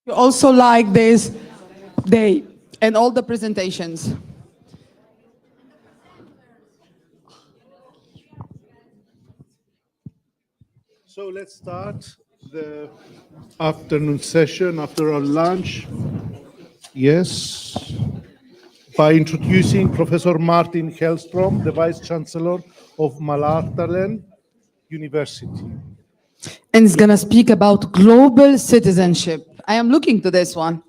You also like this day and all the presentations. So let's start the afternoon session after our lunch. Yes. By introducing Professor Martin Hellstrom, the Vice Chancellor of Malartalen University. And it's going to speak about global citizenship. I am looking to this one.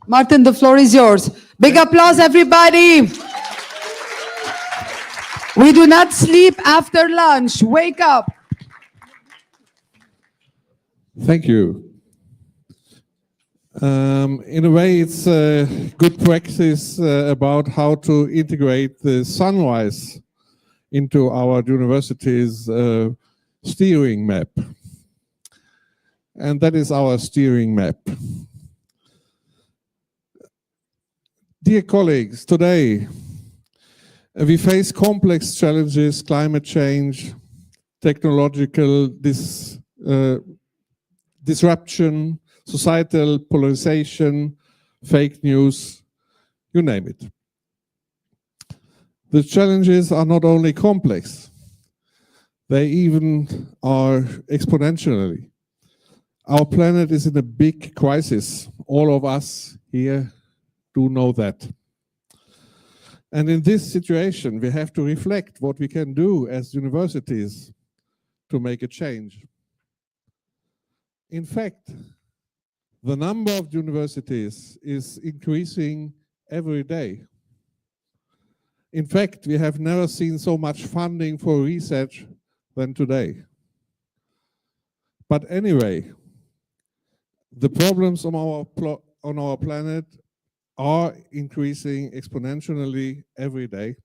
Martin, the floor is yours. Big applause, everybody. We do not sleep after lunch. Wake up. Thank you. In a way, it's a good practice about how to integrate the sunrise into our university's steering map. And that is our steering map. Dear colleagues, today we face complex challenges: climate change, technological disruption, societal polarization, fake news, you name it. The challenges are not only complex, they even are exponentially. Our planet is in a big crisis. All of us here do know that. And in this situation, we have to reflect what we can do as universities to make a change. In fact, the number of universities is increasing every day. In fact, we have never seen so much funding for research than today. But anyway, the problems on our planet are increasing exponentially every day.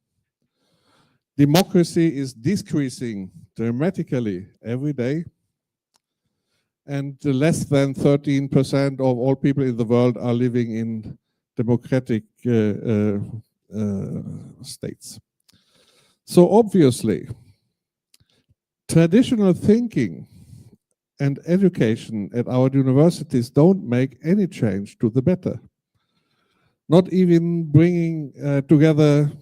Democracy is decreasing dramatically every day. And less than 13% of all people in the world are living in democratic states. So obviously, traditional thinking and education at our universities don't make any change to the better. Not even bringing together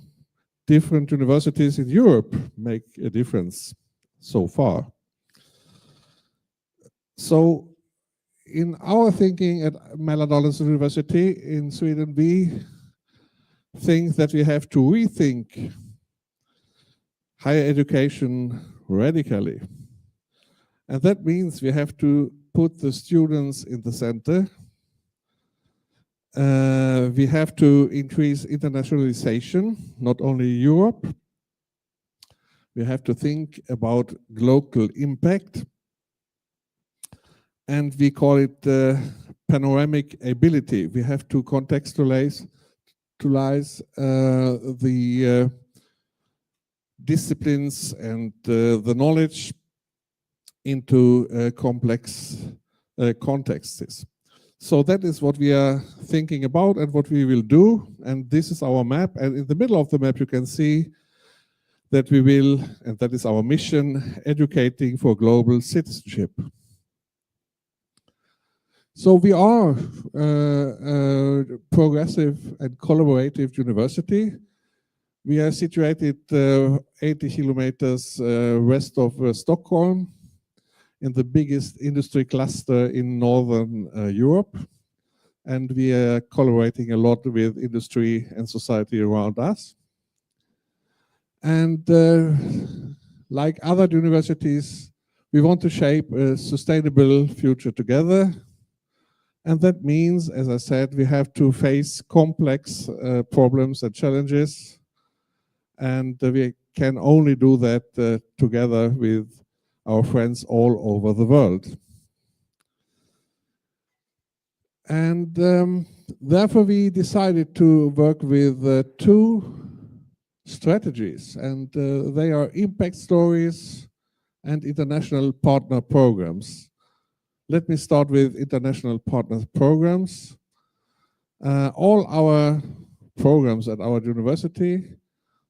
different universities in Europe make a difference so far. So in our thinking at Mälardalens University in Sweden, we think that we have to rethink higher education radically. And that means we have to put the students in the center. We have to increase internationalization, not only Europe. We have to think about local impact. And we call it panoramic ability. We have to contextualize the disciplines and the knowledge into complex contexts. So that is what we are thinking about and what we will do. And this is our map. And in the middle of the map, you can see that we will, and that is our mission, educating for global citizenship. So we are a progressive and collaborative university. We are situated 80 kilometers west of Stockholm, in the biggest industry cluster in Northern Europe. And we are collaborating a lot with industry and society around us. And like other universities, we want to shape a sustainable future together. And that means, as I said, we have to face complex problems and challenges. And we can only do that together with our friends all over the world. And therefore we decided to work with two strategies, and they are impact stories and international partner programs. Let me start with international partner programs. All our programs at our university,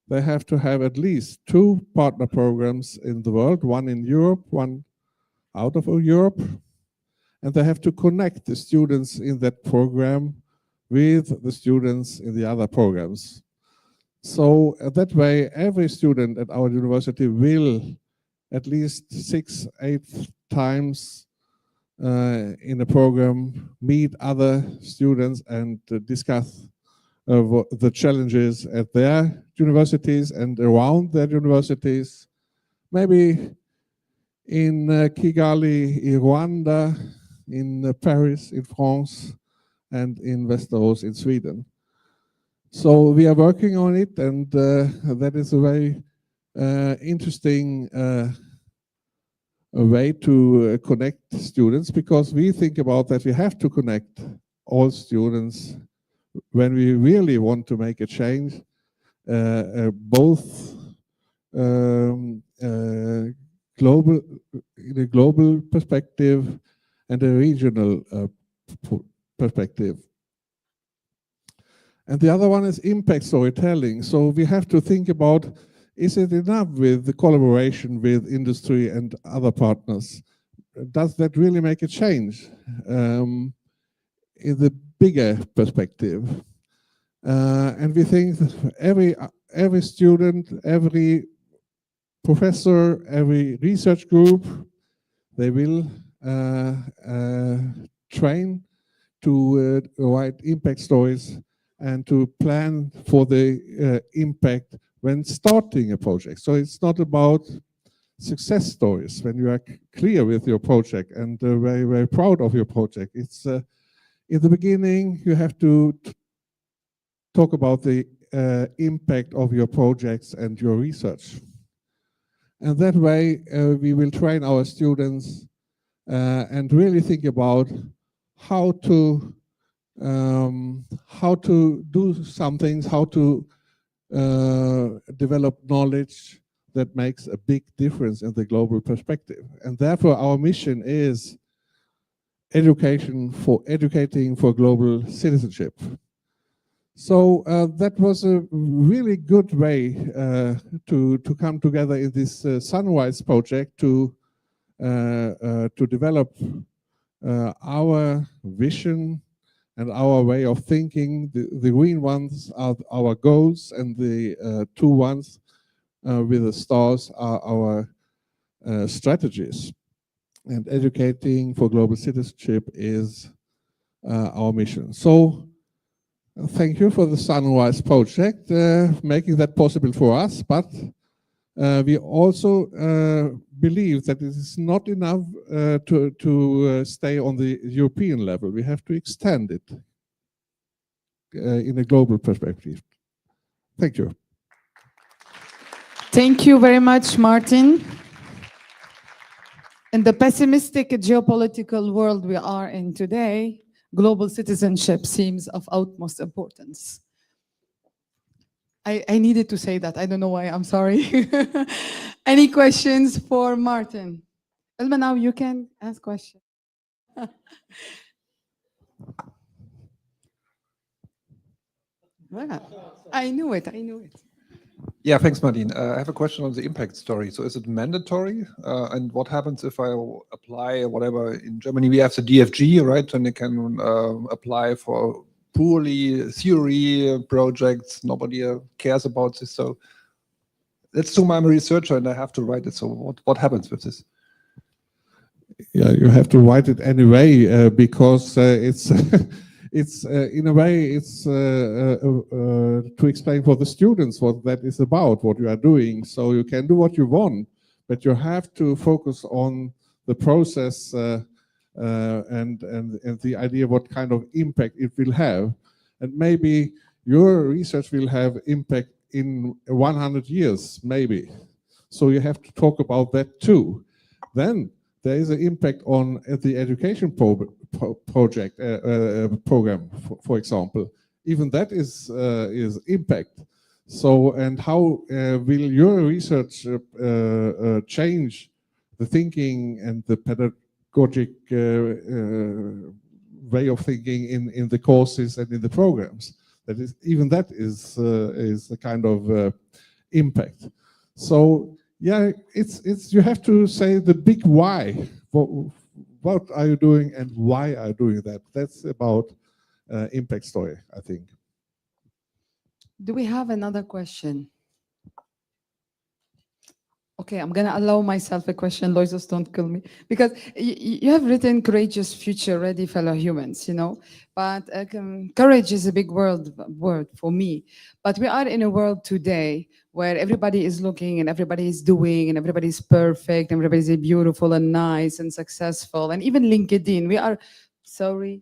they have to have at least 2 partner programs in the world, one in Europe, one out of Europe. and they have to connect the students in that program with the students in the other programs. So that way, every student at our university will at least 6-8 times in a program meet other students and discuss the challenges at their universities and around their universities. Maybe in Kigali, in Rwanda, in Paris, in France, and in Västerås in Sweden. So we are working on it, and that is a very interesting way to connect students, because we think about that we have to connect all students when we really want to make a change, both global, in a global perspective and a regional perspective. And the other one is impact storytelling. So we have to think about, is it enough with the collaboration with industry and other partners? Does that really make a change in the bigger perspective? And we think that every student, every professor, every research group, they will train to write impact stories and to plan for the impact when starting a project. So it's not about success stories when you are clear with your project and very, very proud of your project. It's in the beginning, you have to talk about the impact of your projects and your research. And that way, we will train our students and really think about how to do some things, how to develop knowledge that makes a big difference in the global perspective. And therefore, our mission is educating for global citizenship. So that was a really good way to come together in this Sunrise project to develop our vision and our way of thinking. The green ones are our goals, and the two ones with the stars are our strategies. And educating for global citizenship is our mission. So thank you for the Sunrise project, making that possible for us, but we also believe that it is not enough to stay on the European level. We have to extend it in a global perspective. Thank you. Thank you very much, Martin. In the pessimistic geopolitical world we are in today, global citizenship seems of utmost importance. I needed to say that. I don't know why. I'm sorry. Any questions for Martin? Elma, now you can ask questions. I knew it. Yeah, thanks, Martin. I have a question on the impact story. So is it mandatory? And what happens if I apply whatever? In Germany, we have the DFG, right? And you can apply for purely theory projects. Nobody cares about this. So let's do I'm a researcher and I have to write it. So what happens with this? Yeah, you have to write it anyway because it's it's in a way it's to explain for the students what that is about, what you are doing. So you can do what you want, but you have to focus on the process and the idea what kind of impact it will have. And maybe your research will have impact in 100 years, maybe. So you have to talk about that too. Then there is an impact on the education project program, for example. Even that is impact. So, and how will your research change the thinking and the pedagogic way of thinking in the courses and in the programs? That is, even that is a kind of impact. So yeah, it's you have to say the big why. what are you doing and why are you doing that? That's about impact story, I think. Do we have another question? Okay, I'm going to allow myself a question. Loisos, don't kill me. Because you have written courageous, future-ready fellow humans, you know. But courage is a big word for me. But we are in a world today where everybody is looking and everybody is doing and everybody is perfect and everybody is beautiful and nice and successful. And even LinkedIn, we are, sorry,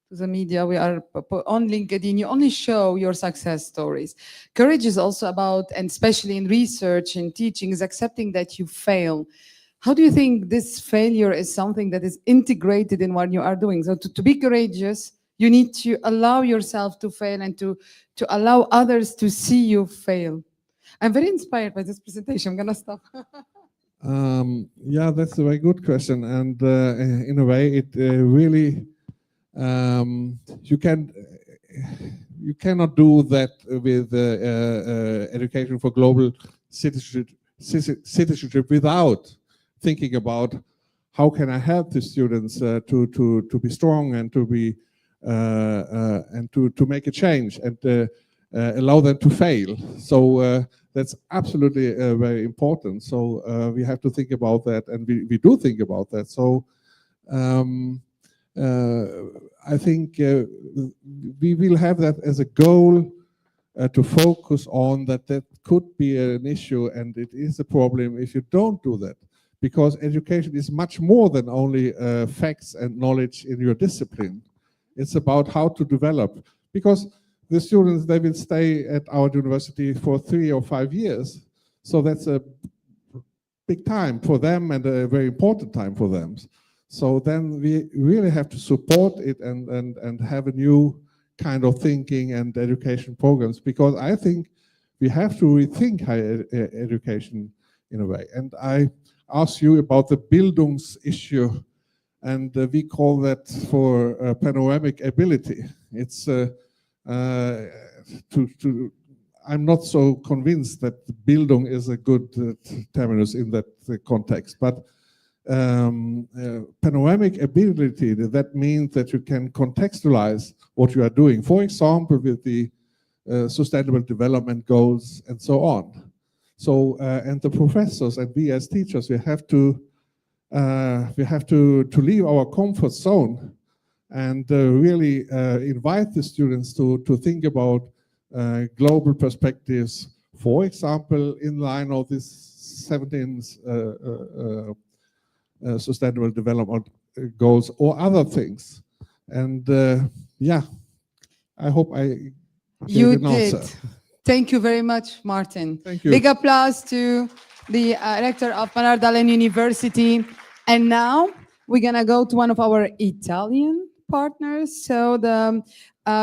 to the media, we are on LinkedIn, you only show your success stories. Courage is also about, and especially in research and teaching, is accepting that you fail. How do you think this failure is something that is integrated in what you are doing? So to be courageous, you need to allow yourself to fail and to allow others to see you fail. I'm very inspired by this presentation. I'm gonna stop. Yeah, that's a very good question. And in a way, it really, you cannot do that with education for global citizenship without thinking about how can I help the students to be strong and to be and to make a change and allow them to fail. So that's absolutely very important. So we have to think about that, and we do think about that. So I think we will have that as a goal to focus on that. That could be an issue, and it is a problem if you don't do that, because education is much more than only facts and knowledge in your discipline. It's about how to develop, because the students, they will stay at our university for 3 or 5 years. So that's a big time for them and a very important time for them. So then we really have to support it and have a new kind of thinking and education programs, because I think we have to rethink higher education in a way. And I asked you about the Bildungs issue, and we call that for panoramic ability. It's I'm not so convinced that Bildung is a good terminus in that context, but panoramic ability, that means that you can contextualize what you are doing, for example, with the sustainable development goals and so on. So, and the professors and we as teachers, we have to leave our comfort zone and really invite the students to think about global perspectives, for example, in line of this 17 sustainable development goals or other things. And yeah, I hope I gave an answer. Thank you very much, Martin. Thank you. Big applause to the rector of Manardalen University. And now we're going to go to one of our Italian partners. So the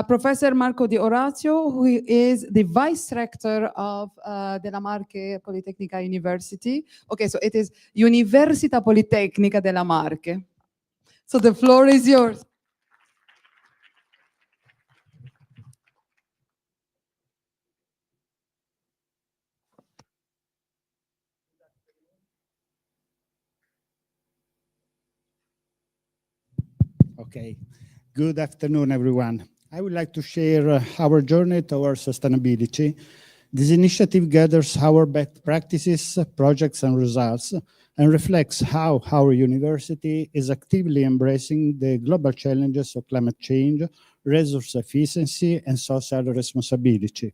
Professor Marco Di Orazio, who is the Vice Rector of della Marche Politecnica University. Okay, so it is Università Politecnica della Marche. So the floor is yours. Okay, good afternoon, everyone. I would like to share our journey towards sustainability. This initiative gathers our best practices, projects, and results, and reflects how our university is actively embracing the global challenges of climate change, resource efficiency, and social responsibility.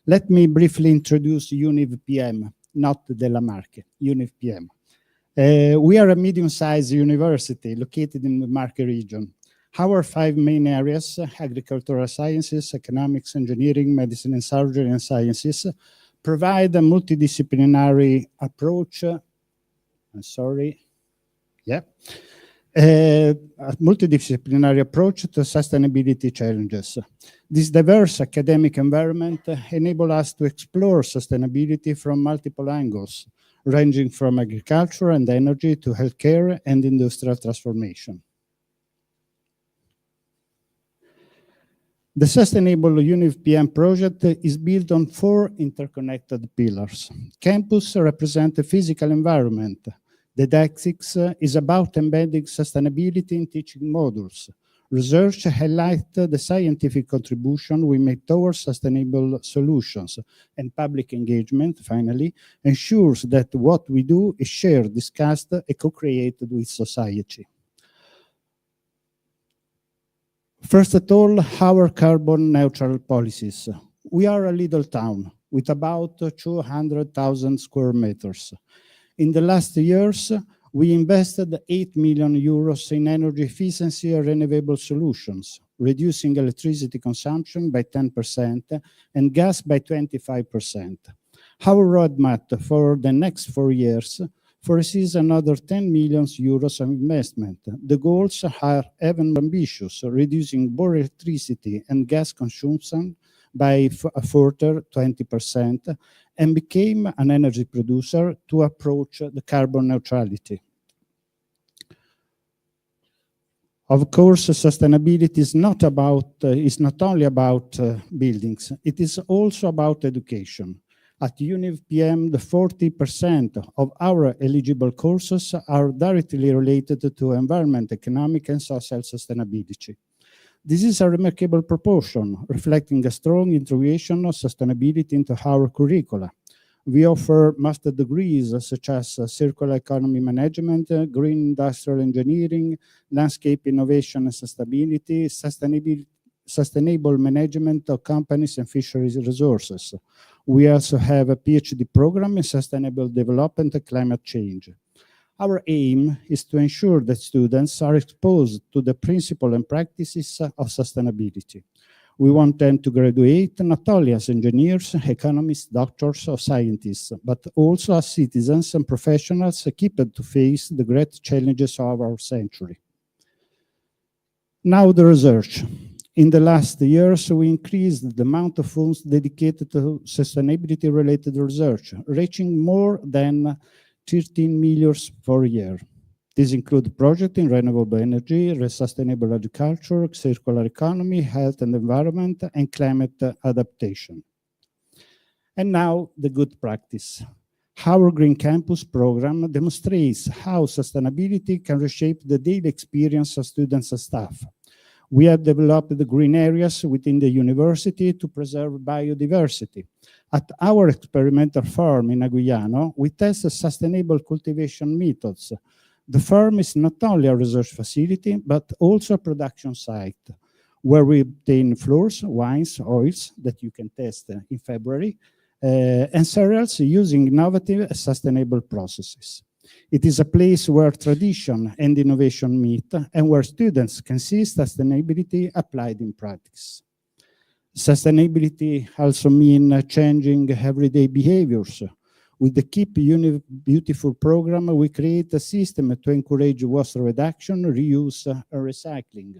Let me briefly introduce UNIV PM, not Della Marche, UNIV PM. We are a medium-sized university located in the Marche region. Our 5 main areas, agricultural sciences, economics, engineering, medicine and surgery, and sciences, provide a multidisciplinary approach. A multidisciplinary approach to sustainability challenges. This diverse academic environment enables us to explore sustainability from multiple angles, ranging from agriculture and energy to healthcare and industrial transformation. The Sustainable UNIV PM project is built on 4 interconnected pillars. Campus represents the physical environment. Didactics is about embedding sustainability in teaching modules. Research highlights the scientific contribution we make towards sustainable solutions, and public engagement, finally, ensures that what we do is shared, discussed, and co-created with society. First of all, our carbon neutral policies. We are a little town with about 200,000 square meters. In the last years, we invested 8 million euros in energy efficiency and renewable solutions, reducing electricity consumption by 10% and gas by 25%. Our roadmap for the next 4 years foresees another 10 million euros of investment. The goals are even more ambitious, reducing both electricity and gas consumption by a further 20%, and became an energy producer to approach the carbon neutrality. Of course, sustainability is not only about buildings, it is also about education. At UNIV PM, the 40% of our eligible courses are directly related to environment, economic, and social sustainability. This is a remarkable proportion, reflecting a strong integration of sustainability into our curricula. We offer master degrees such as circular economy management, green industrial engineering, landscape innovation and sustainability, sustainable management of companies and fisheries resources. We also have a PhD program in sustainable development and climate change. Our aim is to ensure that students are exposed to the principles and practices of sustainability. We want them to graduate not only as engineers, economists, doctors, or scientists, but also as citizens and professionals equipped to face the great challenges of our century. Now the research. In the last years, we increased the amount of funds dedicated to sustainability-related research, reaching more than 13 million per year. These include projects in renewable energy, sustainable agriculture, circular economy, health and environment, and climate adaptation. And now the good practice. Our Green Campus program demonstrates how sustainability can reshape the daily experience of students and staff. We have developed the green areas within the university to preserve biodiversity. At our experimental farm in Aguiano, we test sustainable cultivation methods. The farm is not only a research facility, but also a production site where we obtain flours, wines, oils that you can test in February, and cereals using innovative sustainable processes. It is a place where tradition and innovation meet and where students can see sustainability applied in practice. Sustainability also means changing everyday behaviors. With the Keep UNIV Beautiful program, we create a system to encourage waste reduction, reuse, and recycling.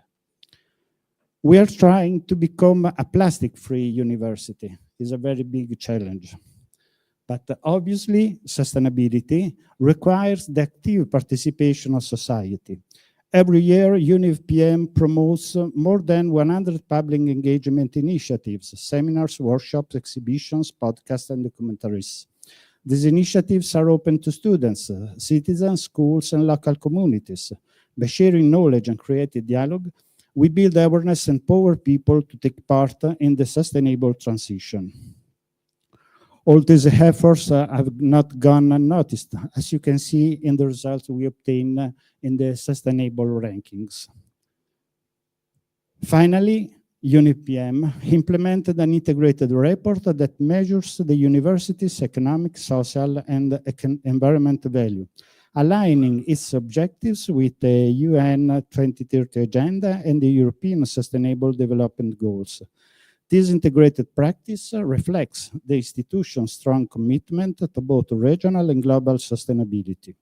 We are trying to become a plastic-free university. It's a very big challenge. But obviously, sustainability requires the active participation of society. Every year, UNIV PM promotes more than 100 public engagement initiatives, seminars, workshops, exhibitions, podcasts, and documentaries. These initiatives are open to students, citizens, schools, and local communities. By sharing knowledge and creative dialogue, we build awareness and empower people to take part in the sustainable transition. All these efforts have not gone unnoticed, as you can see in the results we obtain in the sustainable rankings. Finally, UNIV PM implemented an integrated report that measures the university's economic, social, and environmental value, aligning its objectives with the UN 2030 Agenda and the European Sustainable Development Goals. This integrated practice reflects the institution's strong commitment to both regional and global sustainability.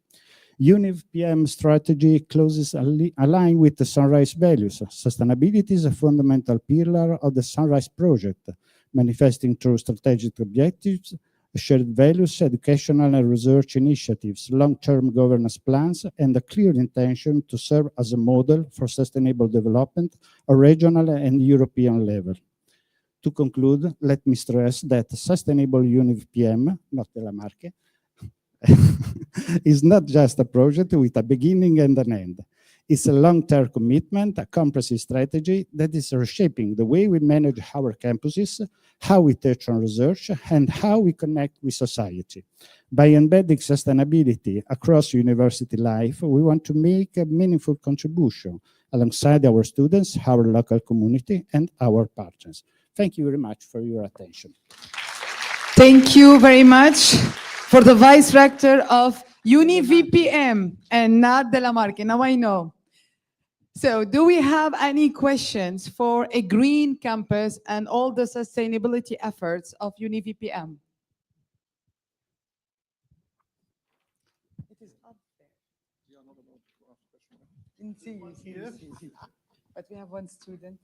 UNIV PM strategy closely aligned with the Sunrise values. Sustainability is a fundamental pillar of the Sunrise project, manifesting through strategic objectives, shared values, educational and research initiatives, long-term governance plans, and a clear intention to serve as a model for sustainable development at regional and European level. To conclude, let me stress that Sustainable UNIV PM, not Della Marche, It's not just a project with a beginning and an end. It's a long-term commitment, a comprehensive strategy that is reshaping the way we manage our campuses, how we touch on research, and how we connect with society. By embedding sustainability across university life, we want to make a meaningful contribution alongside our students, our local community, and our partners. Thank you very much for your attention. Thank you very much for the Vice Rector of UniVPM and not De La Marque. Now I know. So do we have any questions for a green campus and all the sustainability efforts of UniVPM? It is up there. But we have one student.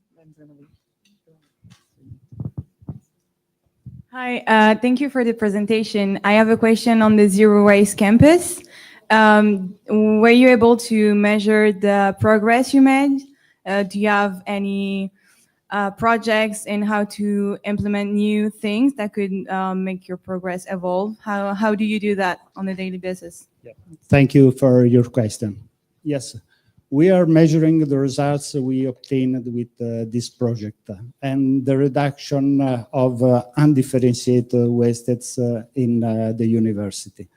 Hi, thank you for the presentation. I have a question on the Zero Waste Campus. Were you able to measure the progress you made? Do you have any projects in how to implement new things that could make your progress evolve? How do you do that on a daily basis? Thank you for your question. Yes, we are measuring the results we obtained with this project and the reduction of undifferentiated wastes in the university.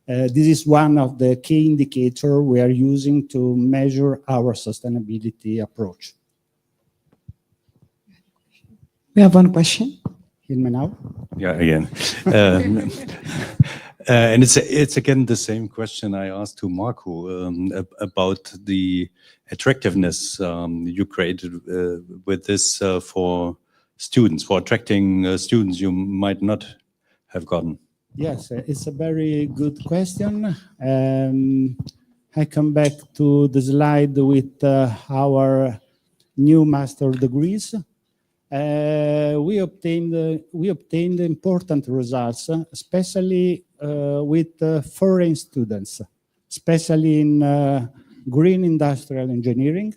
This is one of the key indicators we are using to measure our sustainability approach. We have one question. Hear me now? Yeah, again. And it's again the same question I asked to Marco about the attractiveness you created with this for students, for attracting students you might not have gotten. Yes, it's a very good question. I come back to the slide with our new master degrees. We obtained important results, especially with foreign students, especially in green industrial engineering.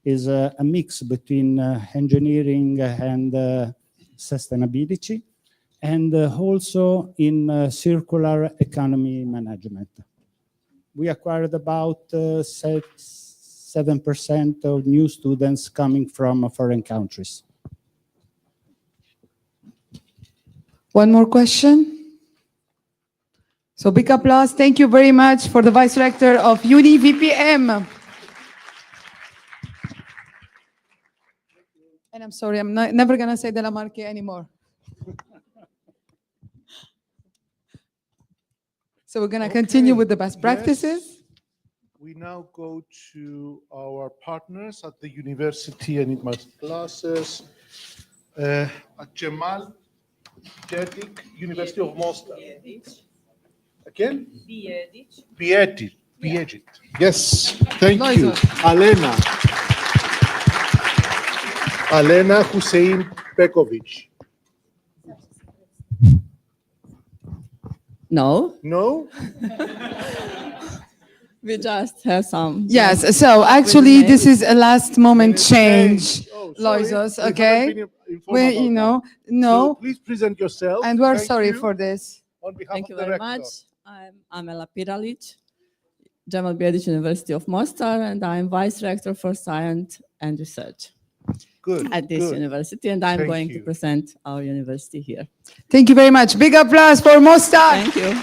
Is a mix between engineering and sustainability, and also in circular economy management. We acquired about 7% of new students coming from foreign countries. One more question. So big applause. Thank you very much for the Vice Rector of UniVPM. And I'm sorry, I'm never going to say De La Marque anymore. So we're going to continue with the best practices. Yes. We now go to our partners at the university and in my classes. Cemal Cerdik, University of Mostar. Again? Biedic. Yes, thank you. Alena Hussein Pekovic. No, No? we just have some. Yes, so actually this is a last moment change, Oh, sorry. Loisos, We okay? haven't been informed We, about you know, that. no, So please present yourself. and we're Thank sorry you. for this. On behalf Thank of you the very rector. much. I'm Amela Piralic, Cemal Biedic University of Mostar, and I'm Vice Rector for Science and Research Good. at this good. university, and I'm Thank going to you. present our university here. Thank you very much. Big applause for Mostar. Thank you.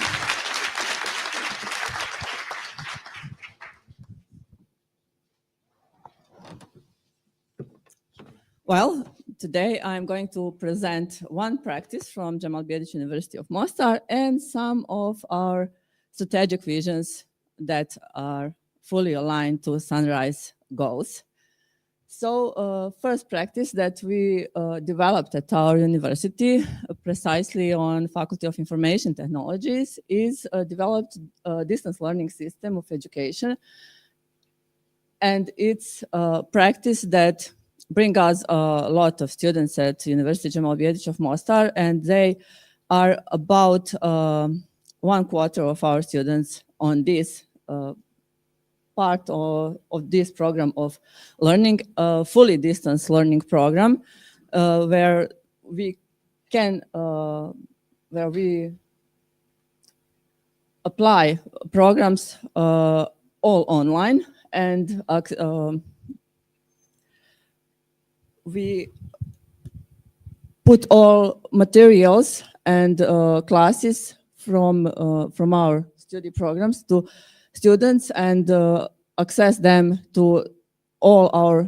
Well, today I'm going to present one practice from Cemal Biedic University of Mostar and some of our strategic visions that are fully aligned to Sunrise goals. So first practice that we developed at our university, precisely on Faculty of Information Technologies, is developed a distance learning system of education. And it's a practice that bring us a lot of students at University Cemal Biedic of Mostar, and they are about 1/4 of our students on this part of this program of learning, fully distance learning program, where we can, apply programs all online, and we put all materials and classes from our study programs to students, and access them to all our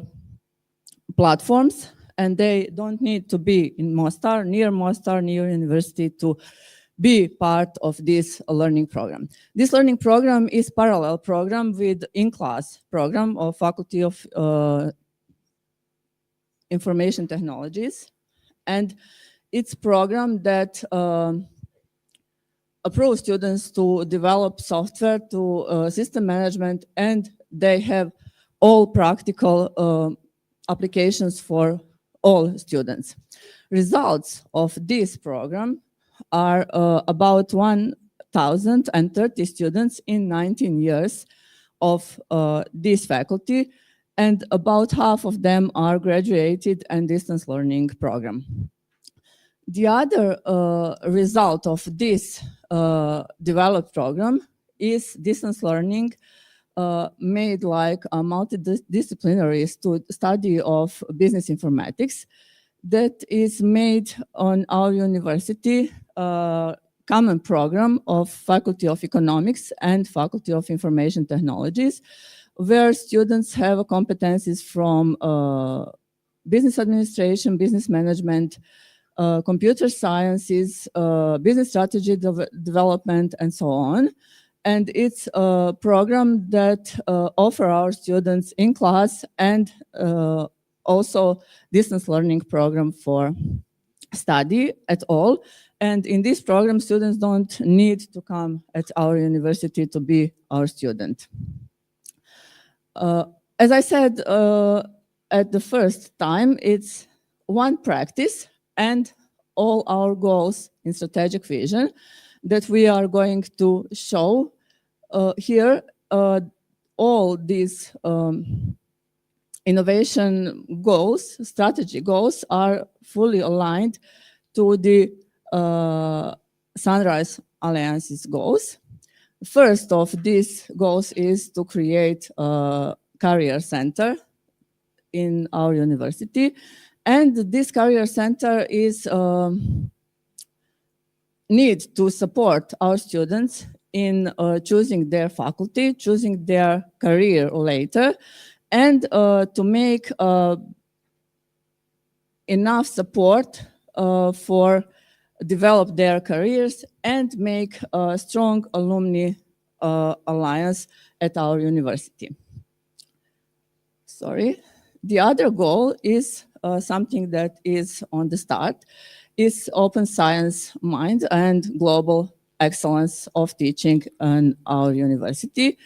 platforms. And they don't need to be in Mostar, near university, to be part of this learning program. This learning program is parallel program with in-class program of Faculty of Information Technologies. And it's program that approves students to develop software, to system management, and they have all practical applications for all students. Results of this program are about 1,030 students in 19 years of this faculty, and about half of them are graduated and distance learning program. The other result of this developed program is distance learning made like a multidisciplinary study of business informatics that is made on our university common program of Faculty of Economics and Faculty of Information Technologies, where students have competencies from business administration, business management, computer sciences, business strategy development, and so on. And it's a program that offer our students in class and also distance learning program for study at all. And in this program, students don't need to come at our university to be our student. As I said at the first time, it's one practice and all our goals in strategic vision that we are going to show here. All these innovation goals, strategy goals, are fully aligned to the Sunrise Alliance's goals. First of these goals is to create a career center in our university. And this career center is need to support our students in choosing their faculty, choosing their career later, and to make enough support for develop their careers and make a strong alumni alliance at our university. Sorry. The other goal is something that is on the start, is open science mind and global excellence of teaching in our university.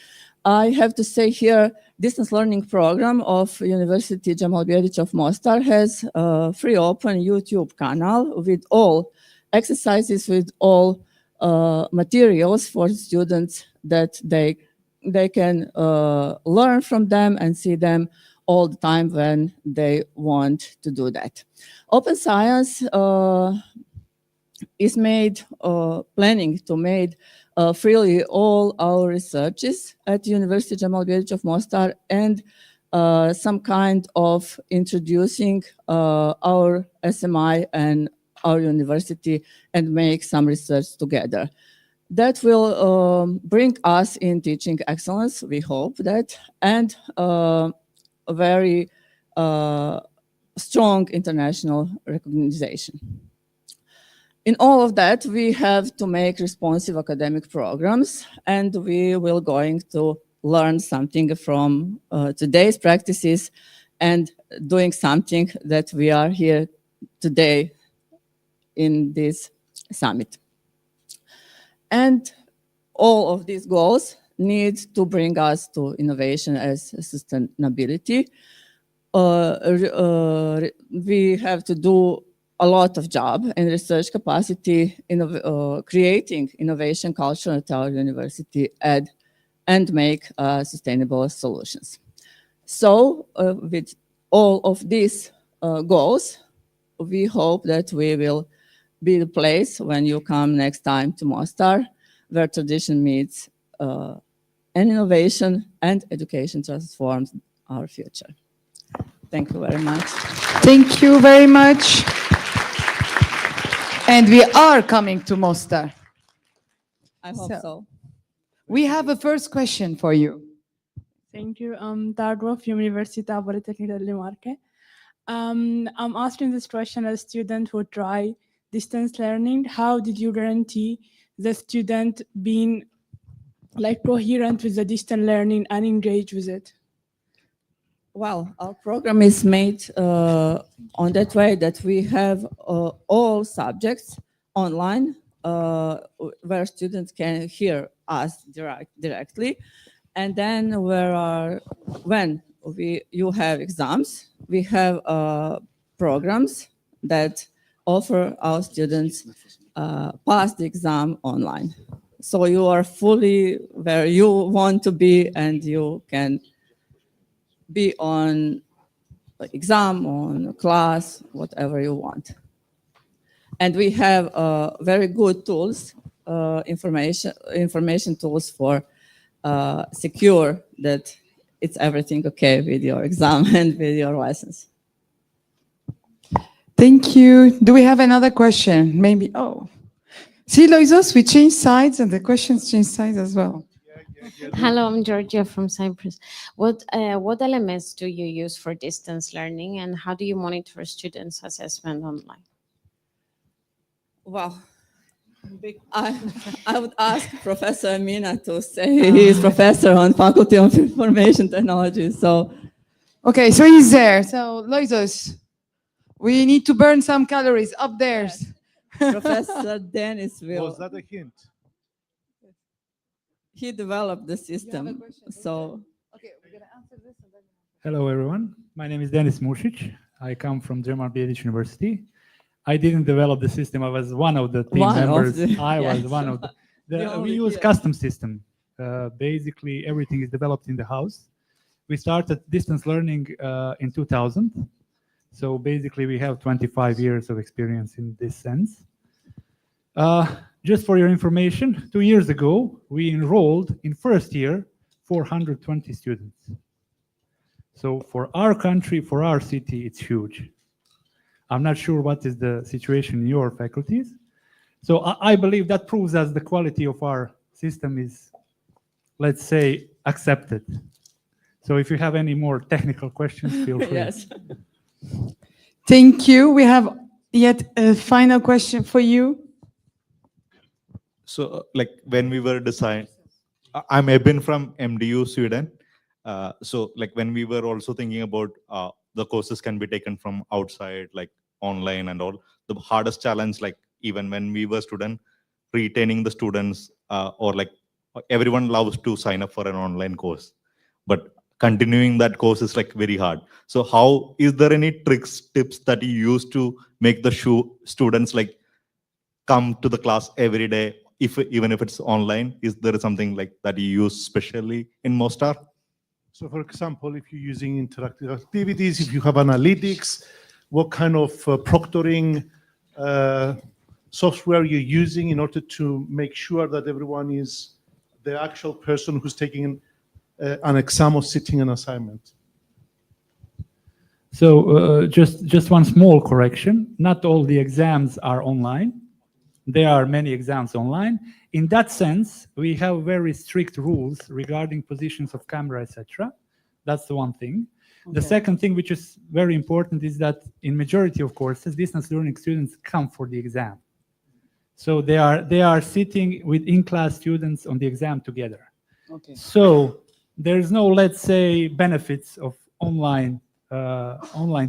I have to say here, distance learning program of University Cemal Bijedić of Mostar has a free open YouTube channel with all exercises, with all materials for students that they can learn from them and see them all the time when they want to do that. Open science is made, planning to make freely all our researches at University Cemal Bijedić of Mostar, and some kind of introducing our SMI and our university and make some research together. That will bring us in teaching excellence, we hope that, and a very strong international recognition. In all of that, we have to make responsive academic programs, and we will going to learn something from today's practices and doing something that we are here today in this summit. And all of these goals need to bring us to innovation as sustainability. We have to do a lot of job in research capacity, creating innovation culture at our university, and make sustainable solutions. So with all of these goals, we hope that we will be the place when you come next time to Mostar where tradition meets and innovation and education transforms our future. Thank you very much. Thank you very much. And we are coming to Mostar. I hope So- so. We have a first question for you. Thank you. Tardwa from Università Politecnica delle Marche. I'm asking this question as a student who try distance learning. How did you guarantee the student being like coherent with the distance learning and engage with it? Well, our program is made on that way that we have all subjects online where students can hear us directly. And then when you have exams, we have programs that offer our students pass the exam online. So you are fully where you want to be, and you can be on exam, on class, whatever you want. And we have very good tools, information tools for secure that it's everything okay with your exam and with your license. Thank you. Do we have another question? Maybe. Oh, see, Loisos, we changed sides and the questions changed sides as well. Hello, I'm Georgia from Cyprus. What elements do you use for distance learning, and how do you monitor students' assessment online? Well, I would ask Professor Amina to say he is professor on Faculty of Information Technology. So, Okay, so he's there. So, Loisos, we need to burn some calories up there. Professor Dennis will. Was that a hint? He developed the system. So, Hello, everyone. My name is Denis Mušić. I come from German Biedic University. I didn't develop the system. I was one of the team One of members. the- I was yes. one of the. The We only- use yeah. custom system. Basically, everything is developed in the house. We started distance learning in 2000. So basically, we have 25 years of experience in this sense. Just for your information, 2 years ago, we enrolled in first year 420 students. So for our country, for our city, it's huge. I'm not sure what is the situation in your faculties. So I believe that proves that the quality of our system is, let's say, accepted. So if you have any more technical questions, feel free. yes. Thank you. We have yet a final question for you. So, like when we were I'm Ebin from MDU Sweden. So, like when we were also thinking about the courses can be taken from outside, like online and all. The hardest challenge, like even when we were student, retaining the students, or like everyone loves to sign up for an online course, but continuing that course is like very hard. So, how is there any tips that you use to make the students like come to the class every day? Even if it's online, is there something like that you use specially in Mostar? So for example, if you're using interactive activities, if you have analytics, what kind of proctoring software you're using in order to make sure that everyone is the actual person who's taking an exam or sitting an assignment? So just one small correction. Not all the exams are online. There are many exams online. In that sense, we have very strict rules regarding positions of camera, etc. That's the one thing. The second thing, which is very important, is that in majority of courses, distance learning students come for the exam. So they are sitting with in-class students on the exam together. Okay. So there's no, let's say, benefits of online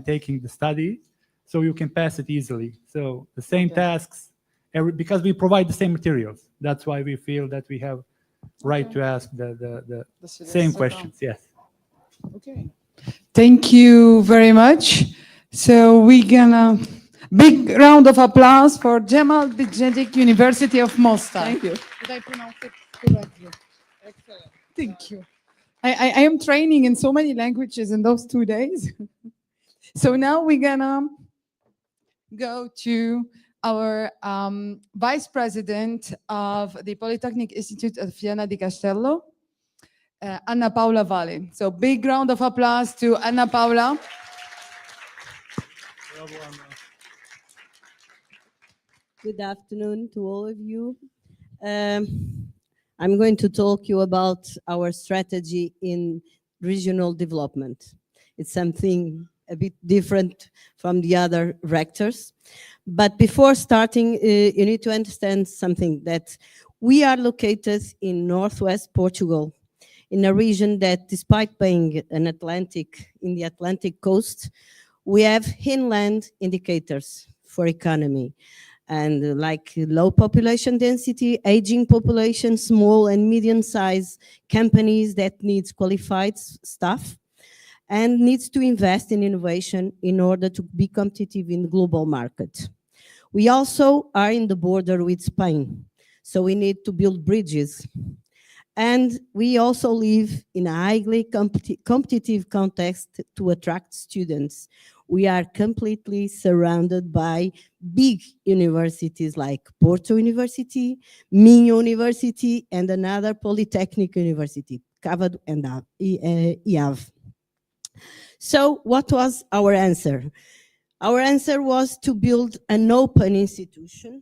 taking the study, so you can pass it easily. So the same tasks, because we provide the same materials. That's why we feel that we have right to ask the same questions. Yes. Okay. Thank you very much. So we're gonna big round of applause for Cemal Bijedic University of Mostar. Thank you. Did I pronounce it correctly? Excellent. Thank you. I am training in so many languages in those 2 days. So now we're gonna go to our Vice President of the Polytechnic Institute of Fiena di Castello, Anna Paula Vale. So big round of applause to Anna Paula. Good afternoon to all of you. I'm going to talk you about our strategy in regional development. It's something a bit different from the other rectors. But before starting, you need to understand something, that we are located in northwest Portugal, in a region that, despite being in the Atlantic coast, we have inland indicators for economy. And like low population density, aging population, small and medium-sized companies that needs qualified staff and needs to invest in innovation in order to be competitive in the global market. We also are in the border with Spain, so we need to build bridges. And we also live in a highly competitive context to attract students. We are completely surrounded by big universities like Porto University, Minho University, and another polytechnic university, Cavado and IAV. So what was our answer? Our answer was to build an open institution.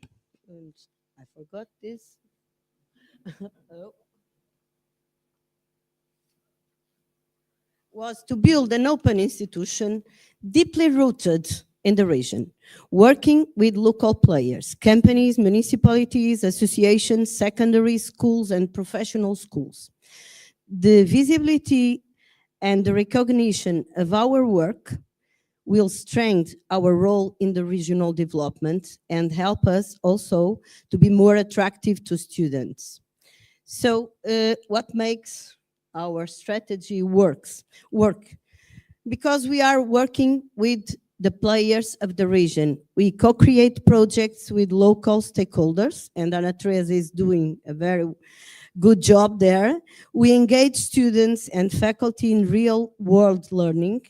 And I forgot this. Oh. Was to build an open institution deeply rooted in the region, working with local players, companies, municipalities, associations, secondary schools, and professional schools. The visibility and the recognition of our work will strengthen our role in the regional development and help us also to be more attractive to students. So what makes our strategy work? Because we are working with the players of the region. We co-create projects with local stakeholders, and Ana Teresa is doing a very good job there. We engage students and faculty in real-world learning.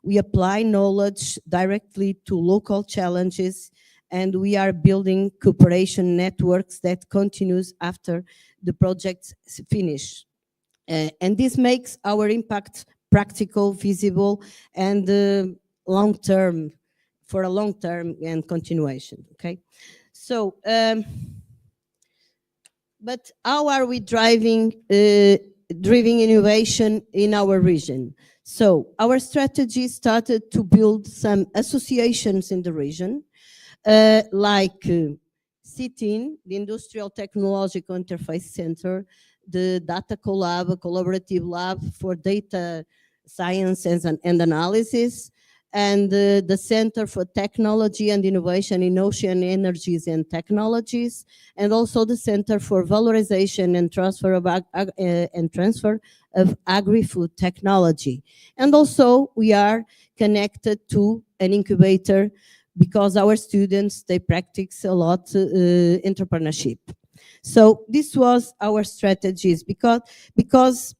We apply knowledge directly to local challenges, and we are building cooperation networks that continues after the projects finish. And this makes our impact practical, visible, and long-term, for a long-term and continuation, okay? So, but how are we driving innovation in our region? So our strategy started to build some associations in the region, like CITIN, the Industrial Technological Interface Center, the Data Collab, a collaborative lab for data science and analysis, and the Center for Technology and Innovation in Ocean Energies and Technologies, and also the Center for Valorization and Transfer of Agri-Food Technology. And also we are connected to an incubator because our students, they practice a lot entrepreneurship. So this was our strategies because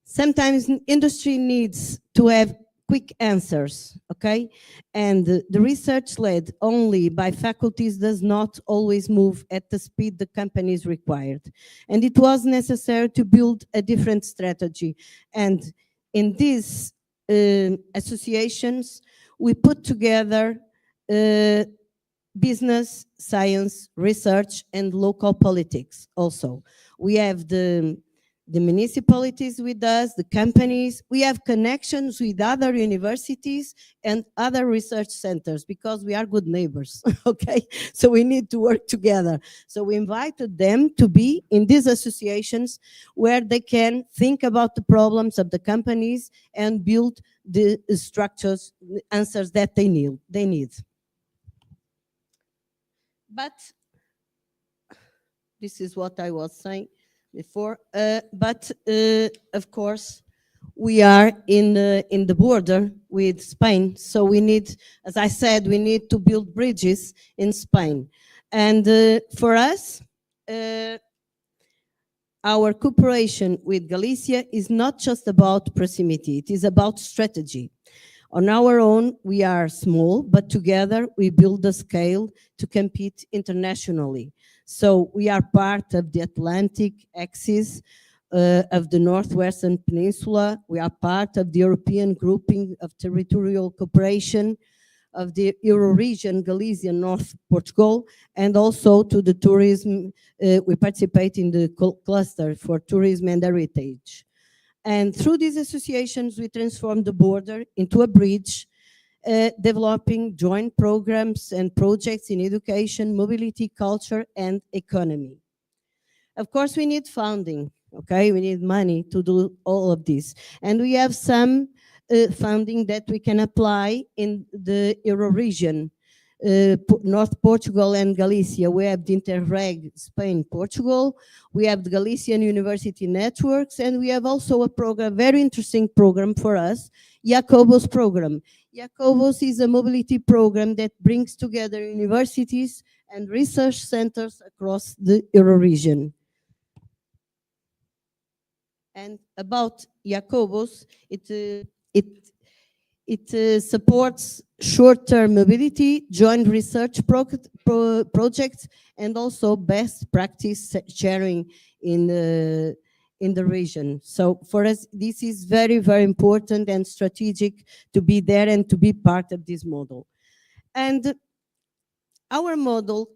sometimes industry needs to have quick answers, okay? And the research led only by faculties does not always move at the speed the companies required. And it was necessary to build a different strategy. And in these associations, we put together business, science, research, and local politics also. We have the municipalities with us, the companies. We have connections with other universities and other research centers because we are good neighbors, okay? So we need to work together. So we invited them to be in these associations where they can think about the problems of the companies and build the structures, the answers that they need. But this is what I was saying before. But of course, we are in the border with Spain, so we need, as I said, we need to build bridges in Spain. And for us, our cooperation with Galicia is not just about proximity; it is about strategy. On our own, we are small, but together we build the scale to compete internationally. So we are part of the Atlantic axis of the Northwestern Peninsula. We are part of the European grouping of territorial cooperation of the Euro-region, Galicia, North Portugal, and also to the tourism. We participate in the cluster for tourism and heritage. And through these associations, we transform the border into a bridge, developing joint programs and projects in education, mobility, culture, and economy. Of course, we need funding, okay? We need money to do all of this. And we have some funding that we can apply in the Euro-region, North Portugal and Galicia. We have the Interreg Spain, Portugal. We have the Galician University Networks, and we have also a program, very interesting program for us, Jacobos program. Jacobos is a mobility program that brings together universities and research centers across the Euro-region. And about Jacobos, it supports short-term mobility, joint research projects, and also best practice sharing in the region. So for us, this is very, very important and strategic to be there and to be part of this model. And our model,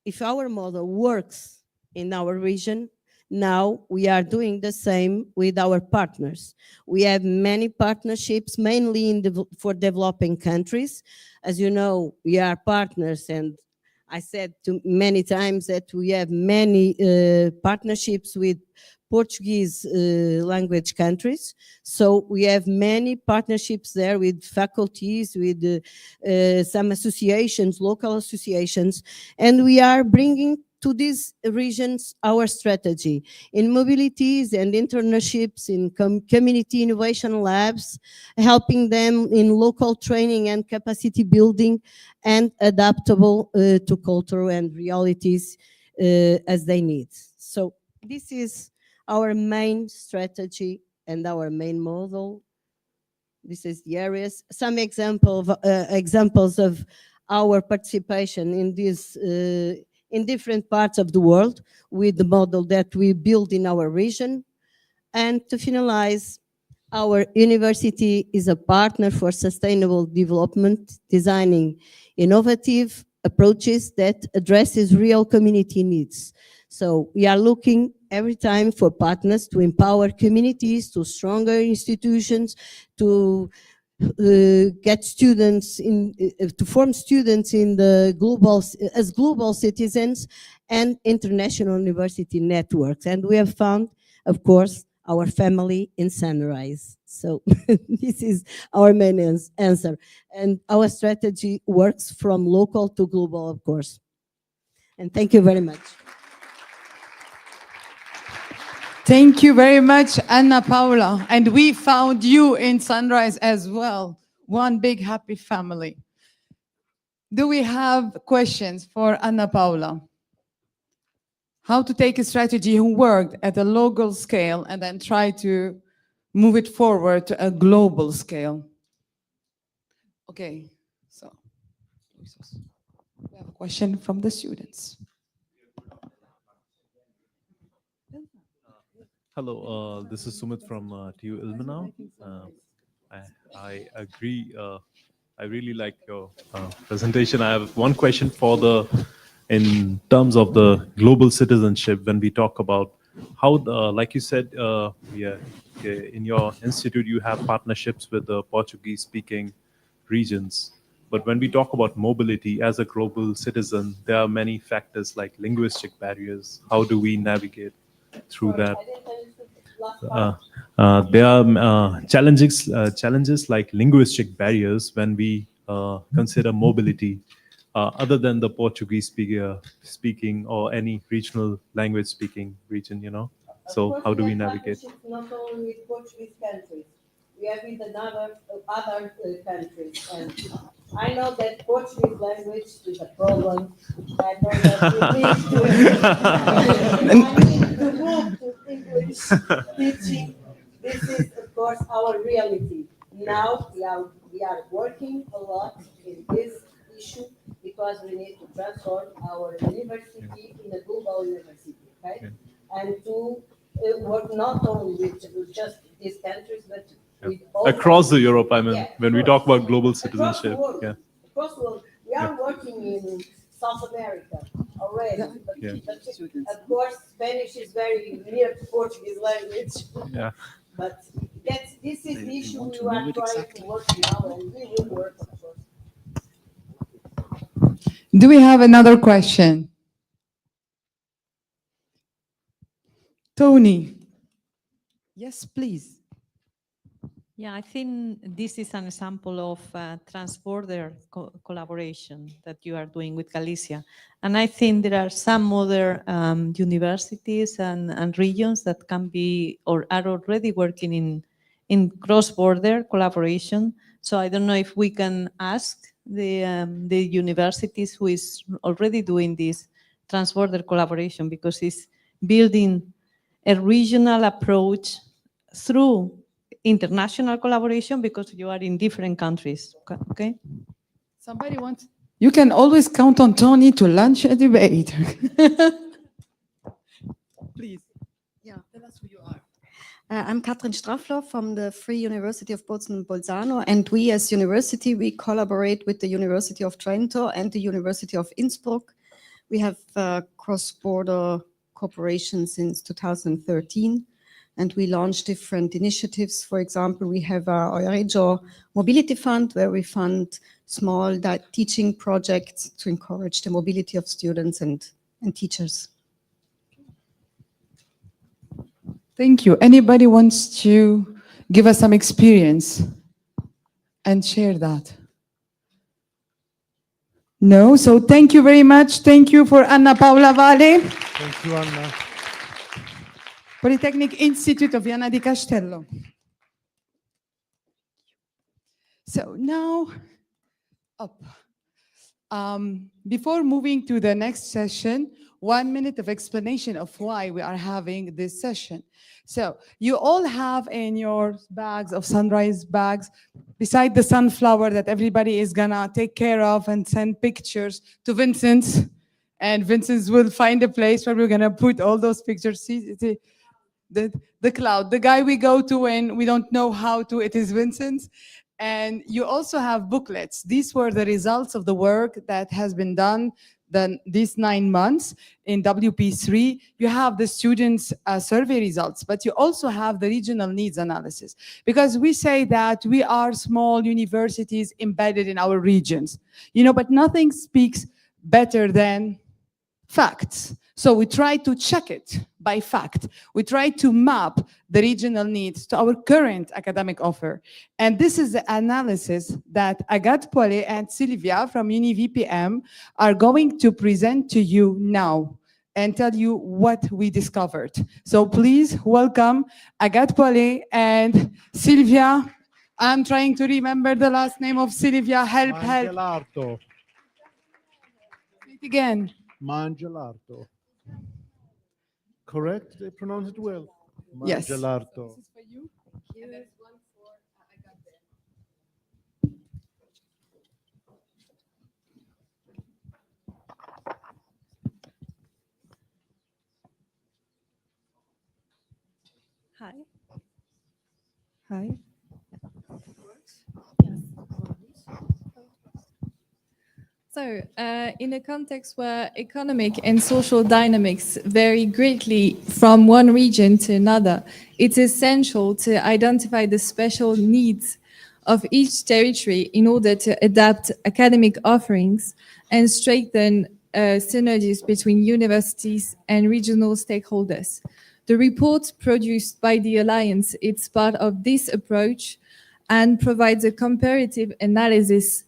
if our model works in our region, now we are doing the same with our partners. We have many partnerships, mainly for developing countries. As you know, we are partners, and I said many times that we have many partnerships with Portuguese language countries. So we have many partnerships there with faculties, with some associations, local associations, and we are bringing to these regions our strategy in mobilities and internships, in community innovation labs, helping them in local training and capacity building, and adaptable to culture and realities as they need. So this is our main strategy and our main model. This is the areas. Some examples of our participation in this in different parts of the world with the model that we build in our region. And to finalize, our university is a partner for sustainable development, designing innovative approaches that addresses real community needs. So we are looking every time for partners to empower communities, to stronger institutions, to get students in, to form students in the as global citizens, and international university networks. And we have found, of course, our family in Sunrise. So this is our main answer. And our strategy works from local to global, of course. And thank you very much. Thank you very much, Anna Paula. And we found you in Sunrise as well. One big happy family. Do we have questions for Anna Paula? How to take a strategy who worked at a local scale and then try to move it forward to a global scale? Okay, so we have a question from the students. Hello, this is Sumit from TU Ilmenau. I agree. I really like your presentation. I have one question in terms of the global citizenship. When we talk about how, like you said, in your institute you have partnerships with the Portuguese-speaking regions. But when we talk about mobility as a global citizen, there are many factors like linguistic barriers. How do we navigate through that? There are challenges like linguistic barriers when we consider mobility, other than the Portuguese speaking or any regional language speaking region, you know. So how do we navigate? Not only with Portuguese countries, we have with other countries. And I know that Portuguese language is a problem. I know that we need to move to English teaching. This is, of course, our reality. Now we are working a lot in this issue because we need to transform our university in a global university, okay? And to work not only with just these countries, but with all Across the Europe, I mean, Yeah, when we across. talk about global Across the citizenship. world. Yeah. Across the world. We are working in South America already, but, Yeah. but of course Spanish is very near to Portuguese language. Yeah. But this is the issue we are trying to work now, and we will work, of course. Do we have another question? Tony. Yes, please. Yeah, I think this is an example of transborder collaboration that you are doing with Galicia. And I think there are some other universities and regions that can be or are already working in cross-border collaboration. So I don't know if we can ask the universities who is already doing this transborder collaboration, because it's building a regional approach through international collaboration, because you are in different countries. Okay. Somebody wants. You can always count on Tony to launch a debate. Please. Yeah. Tell us who you are. I'm Katrin Strafler from the Free University of Bozen and Bolzano, and we as university, we collaborate with the University of Trento and the University of Innsbruck. We have cross-border cooperation since 2013. And we launch different initiatives. For example, we have our Euregio Mobility Fund, where we fund small teaching projects to encourage the mobility of students and teachers. Thank you. Anybody wants to give us some experience and share that? No? So thank you very much. Thank you for Anna Paula Vale. Thank you, Anna. Polytechnic Institute of Viana di Castello. So now, up. Before moving to the next session, 1 minute of explanation of why we are having this session. So you all have in your bags of sunrise bags, beside the sunflower that everybody is gonna take care of and send pictures to Vincent, and Vincent will find a place where we're gonna put all those pictures. See, the cloud, the guy we go to when we don't know how to, it is Vincent. And you also have booklets. These were the results of the work that has been done these 9 months in WP3. You have the students' survey results, but you also have the regional needs analysis. Because we say that we are small universities embedded in our regions, but nothing speaks better than facts. So we try to check it by fact. We try to map the regional needs to our current academic offer. And this is the analysis that Agathe Poillet and Sylvia from UniVPM are going to present to you now and tell you what we discovered. So please welcome Agathe Poillet and Sylvia. I'm trying to remember the last name of Sylvia. Help. Mangelarto. Say it again. Mangelarto. Correct? They pronounce it well. Yes. Mangelarto. This is for you. And there's one for Agathe. Hi. Hi. So, in a context where economic and social dynamics vary greatly from one region to another, it's essential to identify the special needs of each territory in order to adapt academic offerings and strengthen synergies between universities and regional stakeholders. The report produced by the Alliance is part of this approach and provides a comparative analysis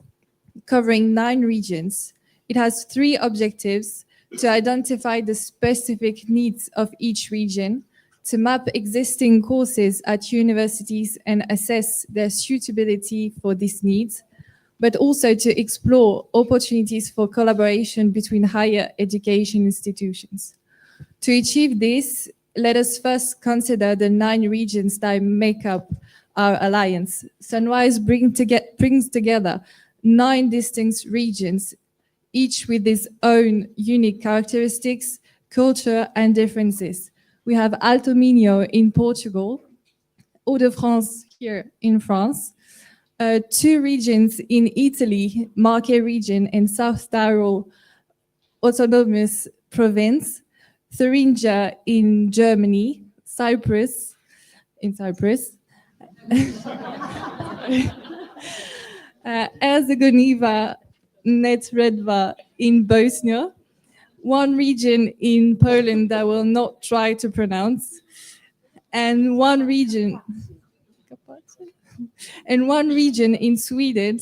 covering 9 regions. It has 3 objectives: to identify the specific needs of each region, to map existing courses at universities and assess their suitability for these needs, but also to explore opportunities for collaboration between higher education institutions. To achieve this, let us first consider the 9 regions that make up our alliance. Sunrise brings together 9 distinct regions, each with its own unique characteristics, culture, and differences. We have Alto Minho in Portugal, Hauts-de-France here in France, 2 regions in Italy, Marche region and South Tyrol Autonomous Province, Thuringia in Germany, Cyprus, Herzegovina, Neretva in Bosnia, 1 region in Poland that I will not try to pronounce, and 1 region in Sweden.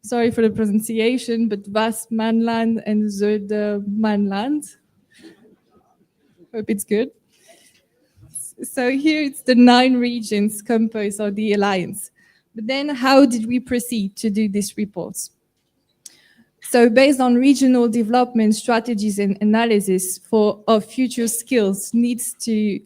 Sorry for the pronunciation, but Västmanland and Södermanland. Hope it's good. So here it's the 9 regions composed of the alliance. But then how did we proceed to do these reports? So based on regional development strategies and analysis of future skills needs to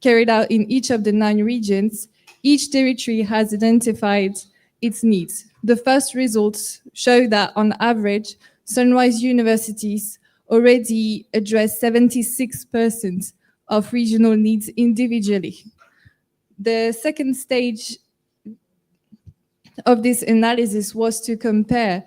carried out in each of the 9 regions, each territory has identified its needs. The first results show that on average, Sunrise universities already address 76% of regional needs individually. The second stage of this analysis was to compare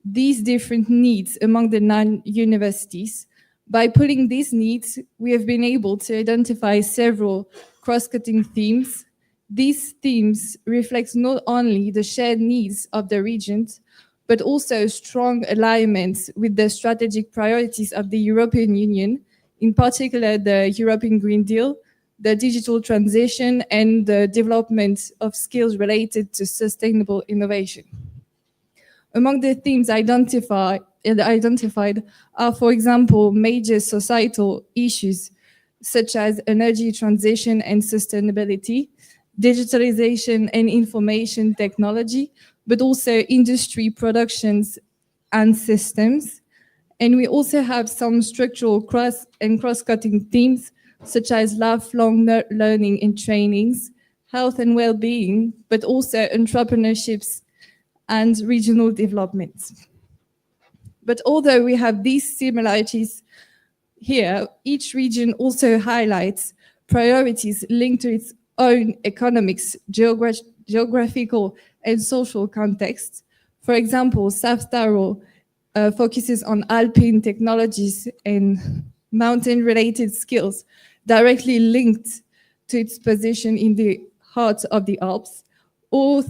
these different needs among the 9 universities. By pulling these needs, we have been able to identify several cross-cutting themes. These themes reflect not only the shared needs of the regions, but also strong alignment with the strategic priorities of the European Union, in particular the European Green Deal, the digital transition, and the development of skills related to sustainable innovation. Among the themes identified are, for example, major societal issues such as energy transition and sustainability, digitalization and information technology, but also industry productions and systems. And we also have some structural cross-cutting themes such as lifelong learning and trainings, health and well-being, but also entrepreneurships and regional development. But although we have these similarities here, each region also highlights priorities linked to its own economics, geographical and social context. For example, South Tyrol focuses on alpine technologies and mountain-related skills directly linked to its position in the heart of the Alps, or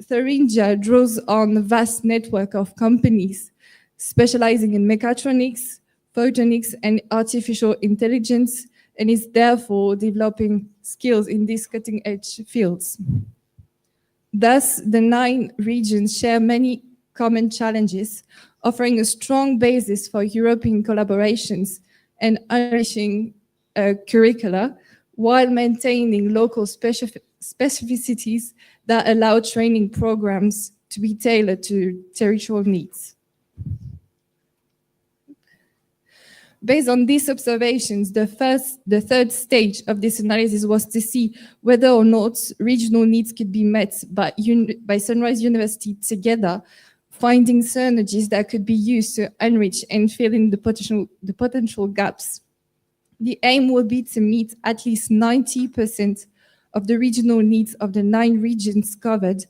Thuringia draws on a vast network of companies specializing in mechatronics, photonics, and artificial intelligence, and is therefore developing skills in these cutting-edge fields. Thus, the 9 regions share many common challenges, offering a strong basis for European collaborations and enriching curricula, while maintaining local specificities that allow training programs to be tailored to territorial needs. Based on these observations, the third stage of this analysis was to see whether or not regional needs could be met by Sunrise University together, finding synergies that could be used to enrich and fill in the potential gaps. The aim will be to meet at least 90% of the regional needs of the 9 regions covered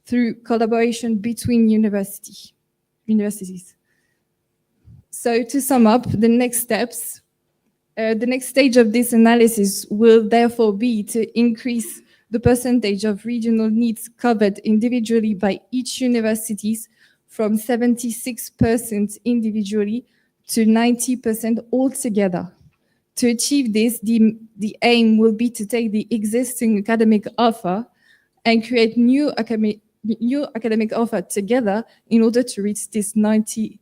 through collaboration between universities. So to sum up, the next stage of this analysis will therefore be to increase the percentage of regional needs covered individually by each universities from 76% individually to 90% altogether. To achieve this, the aim will be to take the existing academic offer and create new academic offer together in order to reach this 90%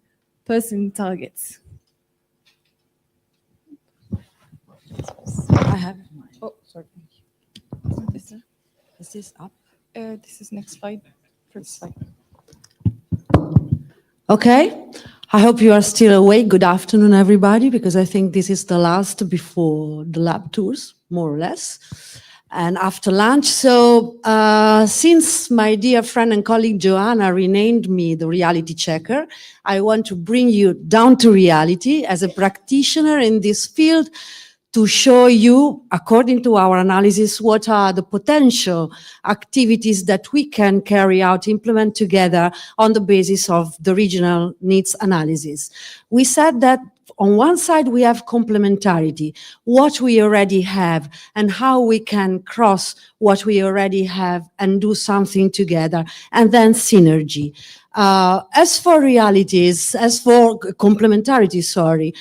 targets. I have. Oh, sorry. Is this up? This is next slide. First slide. Okay. I hope you are still awake. Good afternoon, everybody, because I think this is the last before the lab tours, more or less. and after lunch. So since my dear friend and colleague Joanna renamed me the reality checker, I want to bring you down to reality as a practitioner in this field to show you, according to our analysis, what are the potential activities that we can carry out, implement together on the basis of the regional needs analysis. We said that on one side, we have complementarity, what we already have and how we can cross what we already have and do something together, and then synergy. As for realities, as for complementarity, sorry,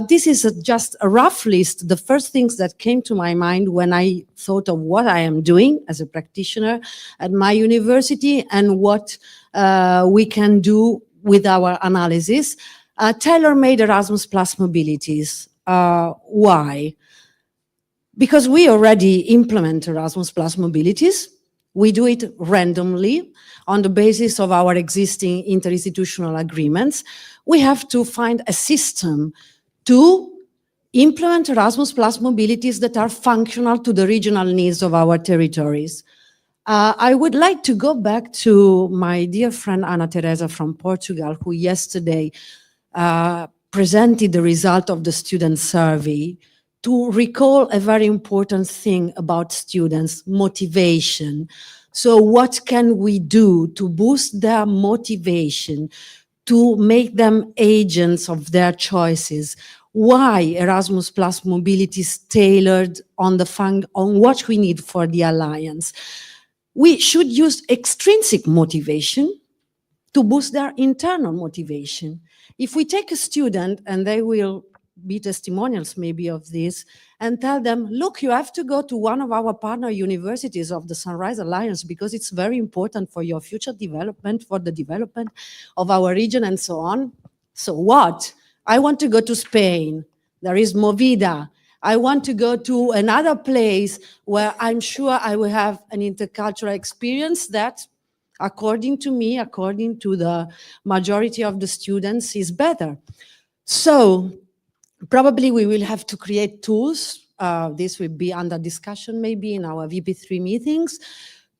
this is just a rough list, the first things that came to my mind when I thought of what I am doing as a practitioner at my university and what we can do with our analysis. Tailor-made Erasmus Plus mobilities. Why? Because we already implement Erasmus Plus mobilities. We do it randomly on the basis of our existing interinstitutional agreements. We have to find a system to implement Erasmus Plus mobilities that are functional to the regional needs of our territories. I would like to go back to my dear friend Ana Teresa from Portugal, who yesterday presented the result of the student survey, to recall a very important thing about students, motivation. So what can we do to boost their motivation, to make them agents of their choices? Why Erasmus Plus mobility is tailored on what we need for the Alliance? We should use extrinsic motivation to boost their internal motivation. If we take a student, and they will be testimonials maybe of this, and tell them, look, you have to go to one of our partner universities of the Sunrise Alliance because it's very important for your future development, for the development of our region and so on. So what? I want to go to Spain. There is Movida. I want to go to another place where I'm sure I will have an intercultural experience that, according to me, according to the majority of the students, is better. So probably we will have to create tools. This will be under discussion maybe in our VP3 meetings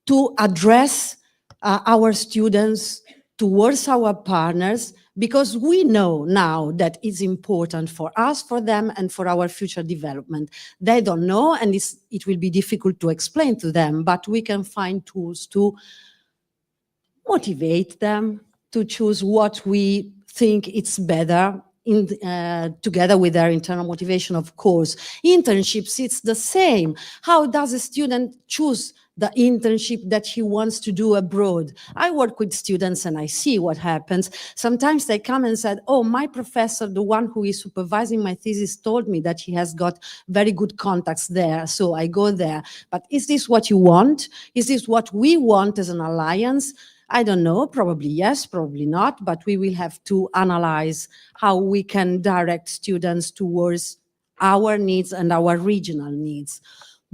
to address our students towards our partners, because we know now that it's important for us, for them, and for our future development. They don't know, and it will be difficult to explain to them, but we can find tools to motivate them to choose what we think it's better together with their internal motivation, of course. Internships, it's the same. How does a student choose the internship that he wants to do abroad? I work with students and I see what happens. Sometimes they come and said, oh, my professor, the one who is supervising my thesis, told me that he has got very good contacts there, so I go there. But is this what you want? Is this what we want as an alliance? I don't know, probably yes, probably not, but we will have to analyze how we can direct students towards our needs and our regional needs.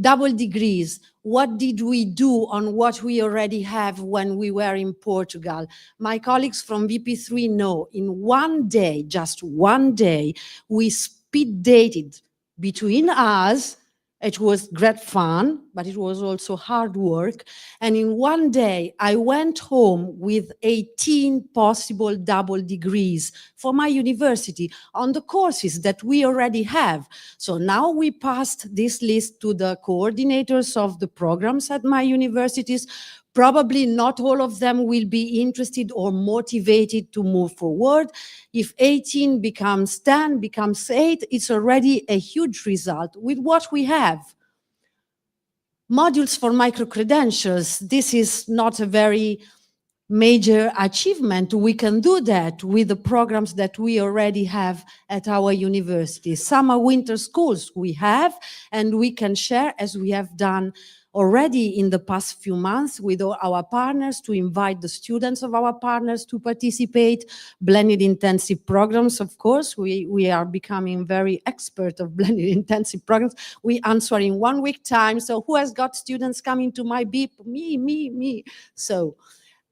Double degrees, what did we do on what we already have when we were in Portugal? My colleagues from VP3 know in one day, just one day, we speed dated between us. It was great fun, but it was also hard work. And in one day, I went home with 18 possible double degrees for my university on the courses that we already have. So now we passed this list to the coordinators of the programs at my universities. Probably not all of them will be interested or motivated to move forward. If 18 becomes 10, becomes 8, it's already a huge result with what we have. Modules for micro-credentials, this is not a very major achievement. We can do that with the programs that we already have at our university. Summer, winter schools we have, and we can share, as we have done already in the past few months with all our partners, to invite the students of our partners to participate. Blended intensive programs, of course, we are becoming very expert of blended intensive programs. We answer in 1 week time. So who has got students coming to my BIP? Me. So,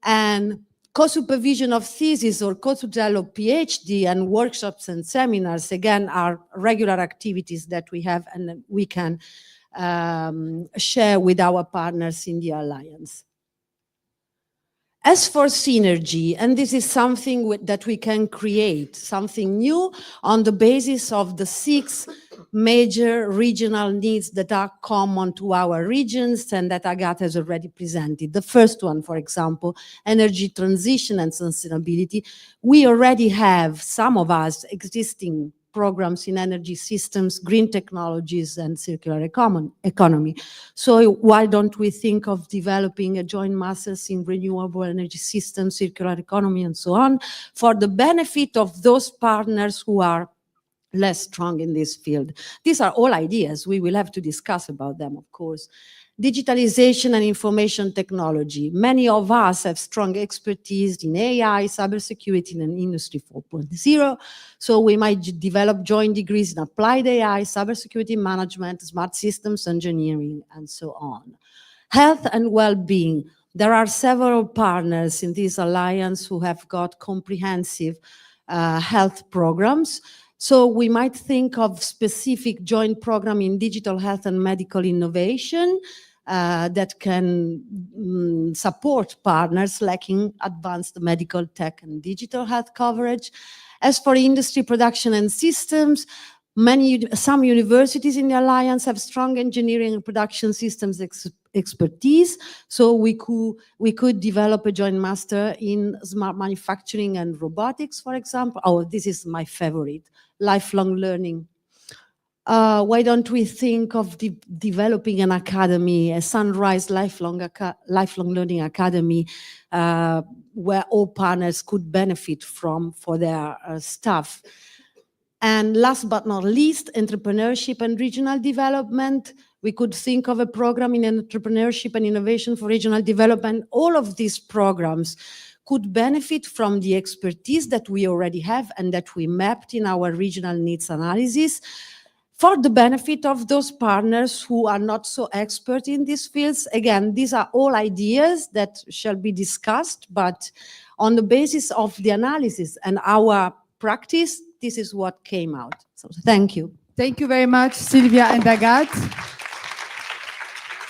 and co-supervision of thesis or co-tutel of PhD and workshops and seminars, again, are regular activities that we have and we can share with our partners in the alliance. As for synergy, and this is something that we can create, something new on the basis of the 6 major regional needs that are common to our regions and that Agatha has already presented. The first one, for example, energy transition and sustainability. We already have, some of us, existing programs in energy systems, green technologies, and circular economy. So why don't we think of developing a joint masters in renewable energy systems, circular economy, and so on, for the benefit of those partners who are less strong in this field? These are all ideas. We will have to discuss about them, of course. Digitalization and information technology. Many of us have strong expertise in AI, cybersecurity, and Industry 4.0. So we might develop joint degrees in applied AI, cybersecurity management, smart systems engineering, and so on. Health and well-being. There are several partners in this alliance who have got comprehensive health programs. So we might think of specific joint program in digital health and medical innovation that can support partners lacking advanced medical tech and digital health coverage. As for industry production and systems, some universities in the alliance have strong engineering and production systems expertise. So we could develop a joint master in smart manufacturing and robotics, for example. Oh, this is my favorite, lifelong learning. Why don't we think of developing an academy, a Sunrise lifelong learning academy, where all partners could benefit from for their staff? And last but not least, entrepreneurship and regional development. We could think of a program in entrepreneurship and innovation for regional development. All of these programs could benefit from the expertise that we already have and that we mapped in our regional needs analysis, for the benefit of those partners who are not so expert in these fields. Again, these are all ideas that shall be discussed, but on the basis of the analysis and our practice, this is what came out. So thank you. Thank you very much, Sylvia and Agathe.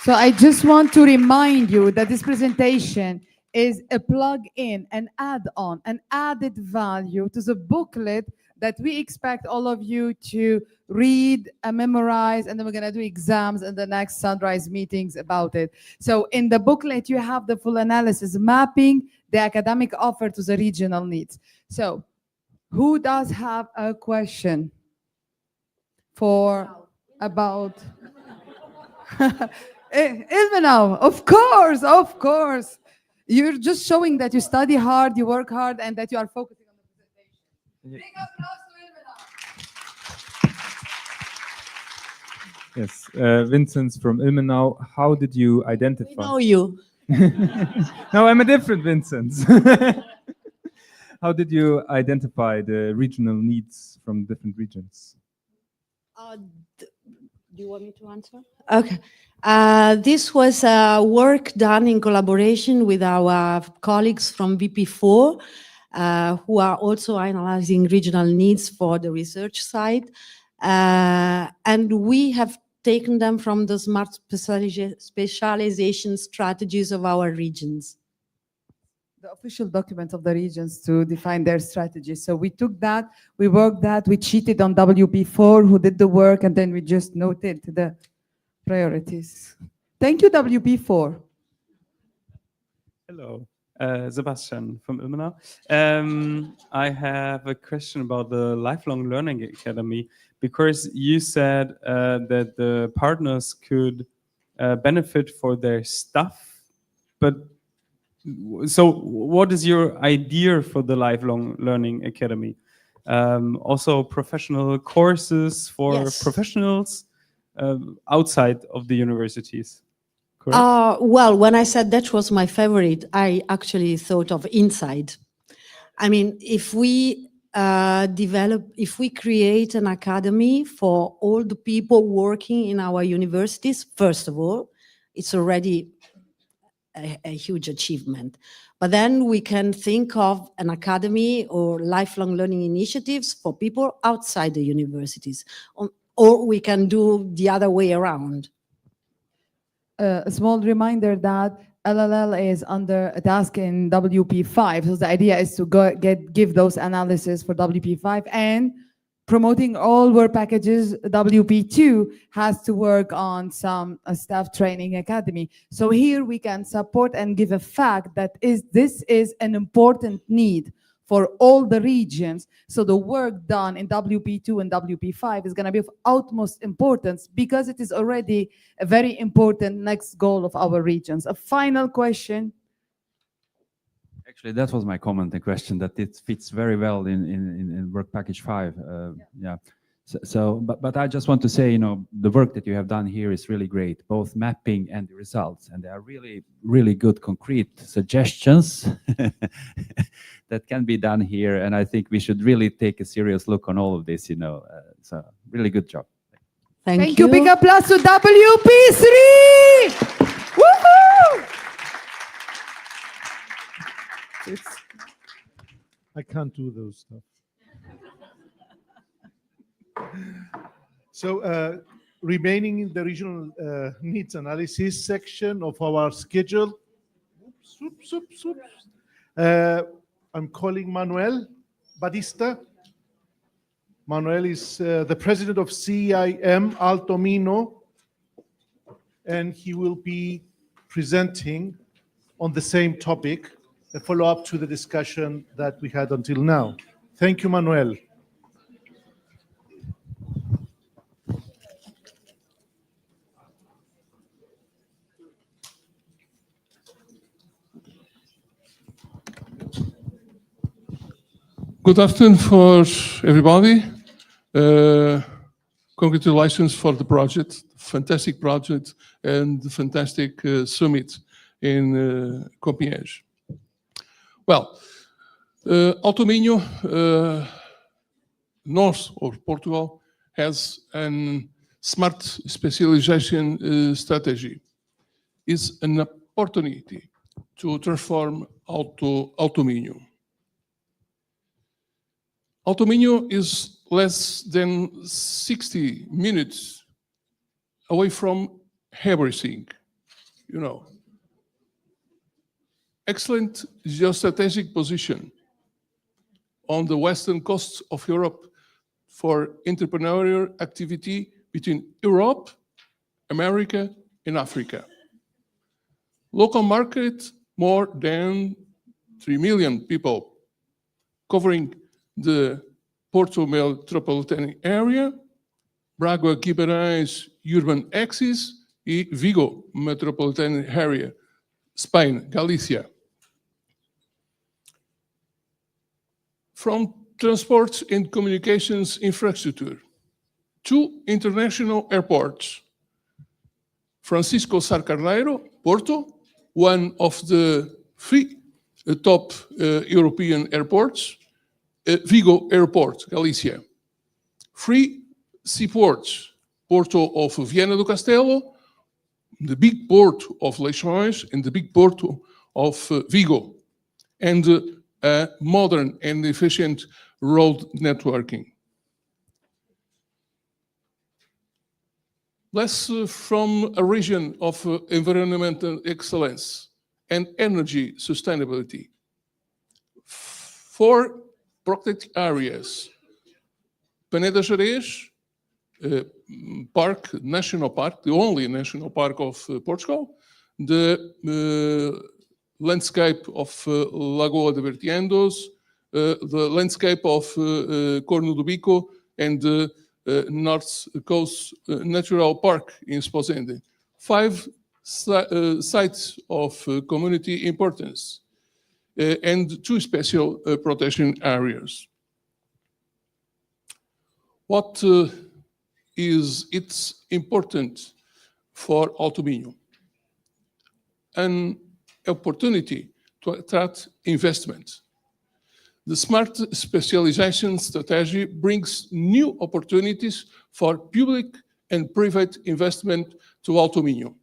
So I just want to remind you that this presentation is a plug-in, an add-on, an added value to the booklet that we expect all of you to read and memorize, and then we're going to do exams in the next Sunrise meetings about it. So in the booklet, you have the full analysis, mapping the academic offer to the regional needs. So who does have a question about Ilmenau? Of course, of course. You're just showing that you study hard, you work hard, and that you are focusing on the presentation. Big applause to Ilmenau. Yes, Vincent from Ilmenau. How did you identify? We know you. No, I'm a different Vincent. How did you identify the regional needs from different regions? Do you want me to answer? Okay. This was work done in collaboration with our colleagues from VP4, who are also analyzing regional needs for the research side. And we have taken them from the smart specialization strategies of our regions. The official document of the regions to define their strategies. So we took that, we worked that, we cheated on WP4 who did the work, and then we just noted the priorities. Thank you, WP4. Hello, Sebastian from Ilmenau. I have a question about the Lifelong Learning Academy, because you said that the partners could benefit for their staff, but so what is your idea for the Lifelong Learning Academy? Also professional courses for professionals outside of the universities, correct? Well, when I said that was my favorite, I actually thought of inside. I mean, if we if we create an academy for all the people working in our universities, first of all, it's already a huge achievement. But then we can think of an academy or lifelong learning initiatives for people outside the universities, or we can do the other way around. a small reminder that LLL is under a task in WP5. So the idea is to give those analysis for WP5, and promoting all work packages. WP2 has to work on some staff training academy. So here we can support and give a fact that this is an important need for all the regions. So the work done in WP2 and WP5 is going to be of utmost importance, because it is already a very important next goal of our regions. A final question. Actually, that was my comment and question, that it fits very well in work package 5. Yeah. But I just want to say, the work that you have done here is really great, both mapping and the results, and they are really, really good, concrete suggestions that can be done here. And I think we should really take a serious look on all of this. So really good job. Thank you. Big applause to WP3. Woohoo! I can't do those stuff. So remaining in the regional needs analysis section of our schedule, I'm calling Manuel Batista. Manuel is the president of CIM Alto Minho, and he will be presenting on the same topic, a follow-up to the discussion that we had until now. Thank you, Manuel. Good afternoon for everybody. Congratulations for the project, fantastic project, and the fantastic summit in Compiègne. Well, Alto Minho, north of Portugal, has a smart specialization strategy. It's an opportunity to transform Alto Minho. Alto Minho is less than 60 minutes away from everything, Excellent geostrategic position on the western coast of Europe for entrepreneurial activity between Europe, America, and Africa. Local market, more than 3 million people, covering the Porto metropolitan area, Braga Guimarães urban axis, and Vigo metropolitan area, Spain, Galicia. From transport and communications infrastructure, 2 international airports, Francisco Sá Carneiro, Porto, one of the 3 top European airports, Vigo Airport, Galicia. 3 seaports, Porto of Viana do Castelo, the big port of Leixões, and the big port of Vigo, and a modern and efficient road networking. Less from a region of environmental excellence and energy sustainability. 4 protected areas, Peneda Gerês Park, National Park, the only national park of Portugal, the landscape of Lagoa de Vertiendos, the landscape of Corno do Bico, and the North Coast Natural Park in Esposende. 5 sites of community importance, and 2 special protection areas. What is it's important for Alto Minho? An opportunity to attract investment. The smart specialization strategy brings new opportunities for public and private investment to Alto Minho.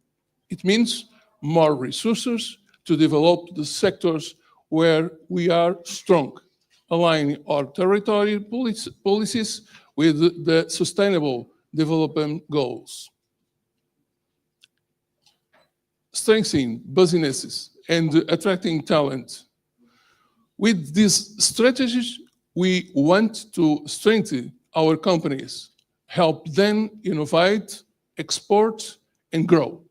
It means more resources to develop the sectors where we are strong, aligning our territory policies with the sustainable development goals. strengthening businesses and attracting talent. With these strategies, we want to strengthen our companies, help them innovate, export, and grow.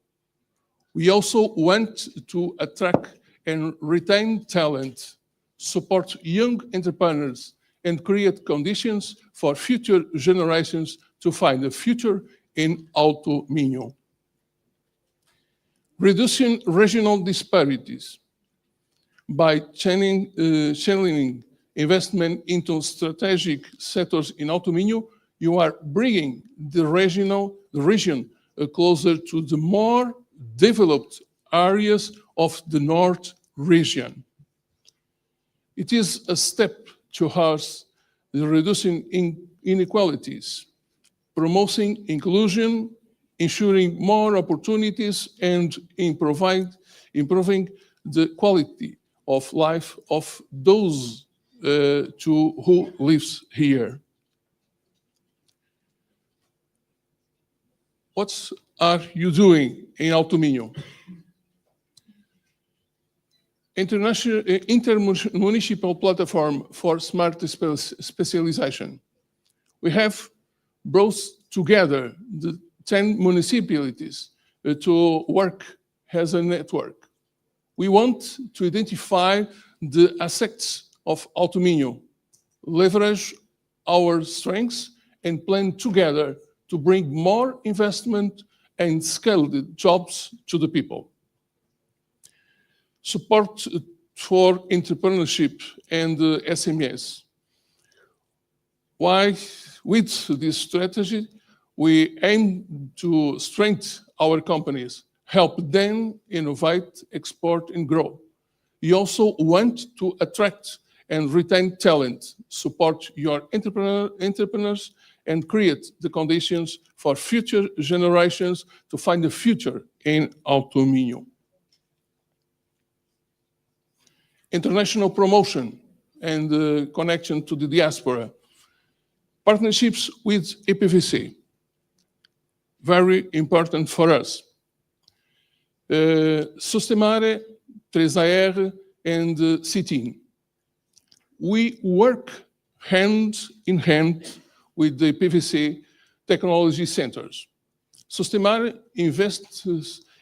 We also want to attract and retain talent, support young entrepreneurs, and create conditions for future generations to find a future in auto minho. Reducing regional disparities by channeling investment into strategic sectors in auto minho, you are bringing the region closer to the more developed areas of the North region. It is a step towards reducing inequalities, promoting inclusion, ensuring more opportunities, and improving the quality of life of those who lives here. What are you doing in auto minho? Intermunicipal platform for smart specialization. We have brought together the 10 municipalities to work as a network. We want to identify the assets of auto minho, leverage our strengths, and plan together to bring more investment and scaled jobs to the people. Support for entrepreneurship and SMEs. Why, with this strategy, we aim to strengthen our companies, help them innovate, export, and grow. We also want to attract and retain talent, support your entrepreneurs, and create the conditions for future generations to find a future in auto minho. International promotion and connection to the diaspora. Partnerships with EPVC, very important for us. Sustemare, 3AR, and CITIN. We work hand in hand with the PVC technology centers. Sustemare invests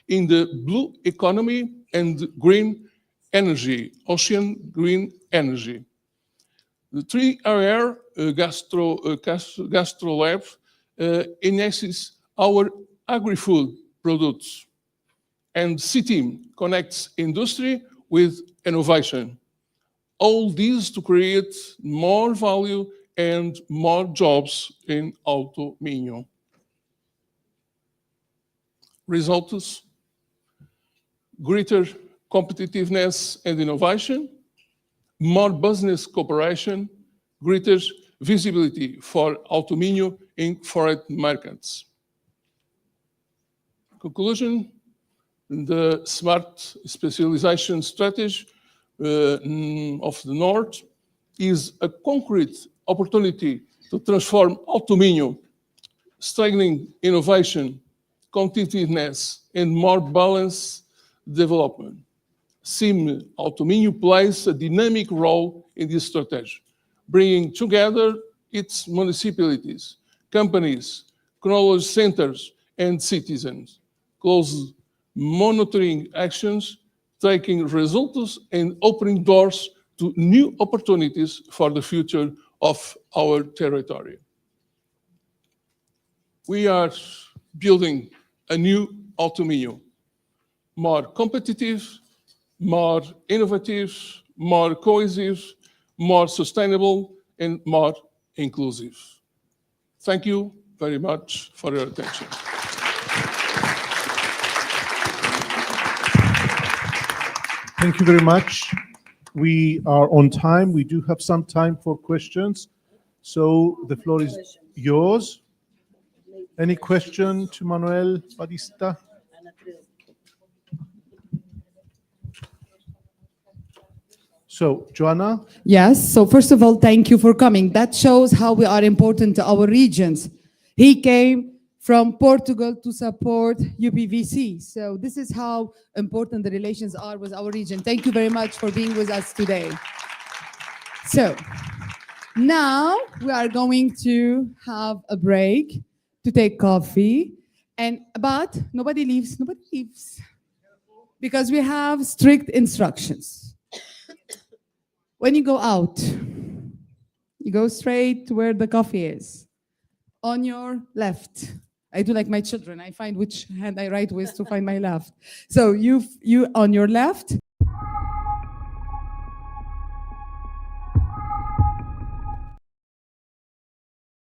in the blue economy and green energy, ocean green energy. The 3AR Gastro Lab enhances our agri-food products, and CITIN connects industry with innovation. All these to create more value and more jobs in auto minho. Results: greater competitiveness and innovation, more business cooperation, greater visibility for auto minho in foreign markets. Conclusion: the smart specialization strategy of the North is a concrete opportunity to transform auto minho, strengthening innovation, competitiveness, and more balanced development. SIM Auto Minho plays a dynamic role in this strategy, bringing together its municipalities, companies, knowledge centers, and citizens. Close monitoring actions, taking results, and opening doors to new opportunities for the future of our territory. We are building a new auto minho, more competitive, more innovative, more cohesive, more sustainable, and more inclusive. Thank you very much for your attention. Thank you very much. We are on time. We do have some time for questions. So the floor is yours. Any question to Manuel Batista? So, Joanna? Yes, so first of all, thank you for coming. That shows how we are important to our regions. He came from Portugal to support UPVC. So this is how important the relations are with our region. Thank you very much for being with us today. So now we are going to have a break to take coffee, but nobody leaves, because we have strict instructions. When you go out, you go straight to where the coffee is, on your left. I do like my children. I find which hand I write with to find my left. So you on your left,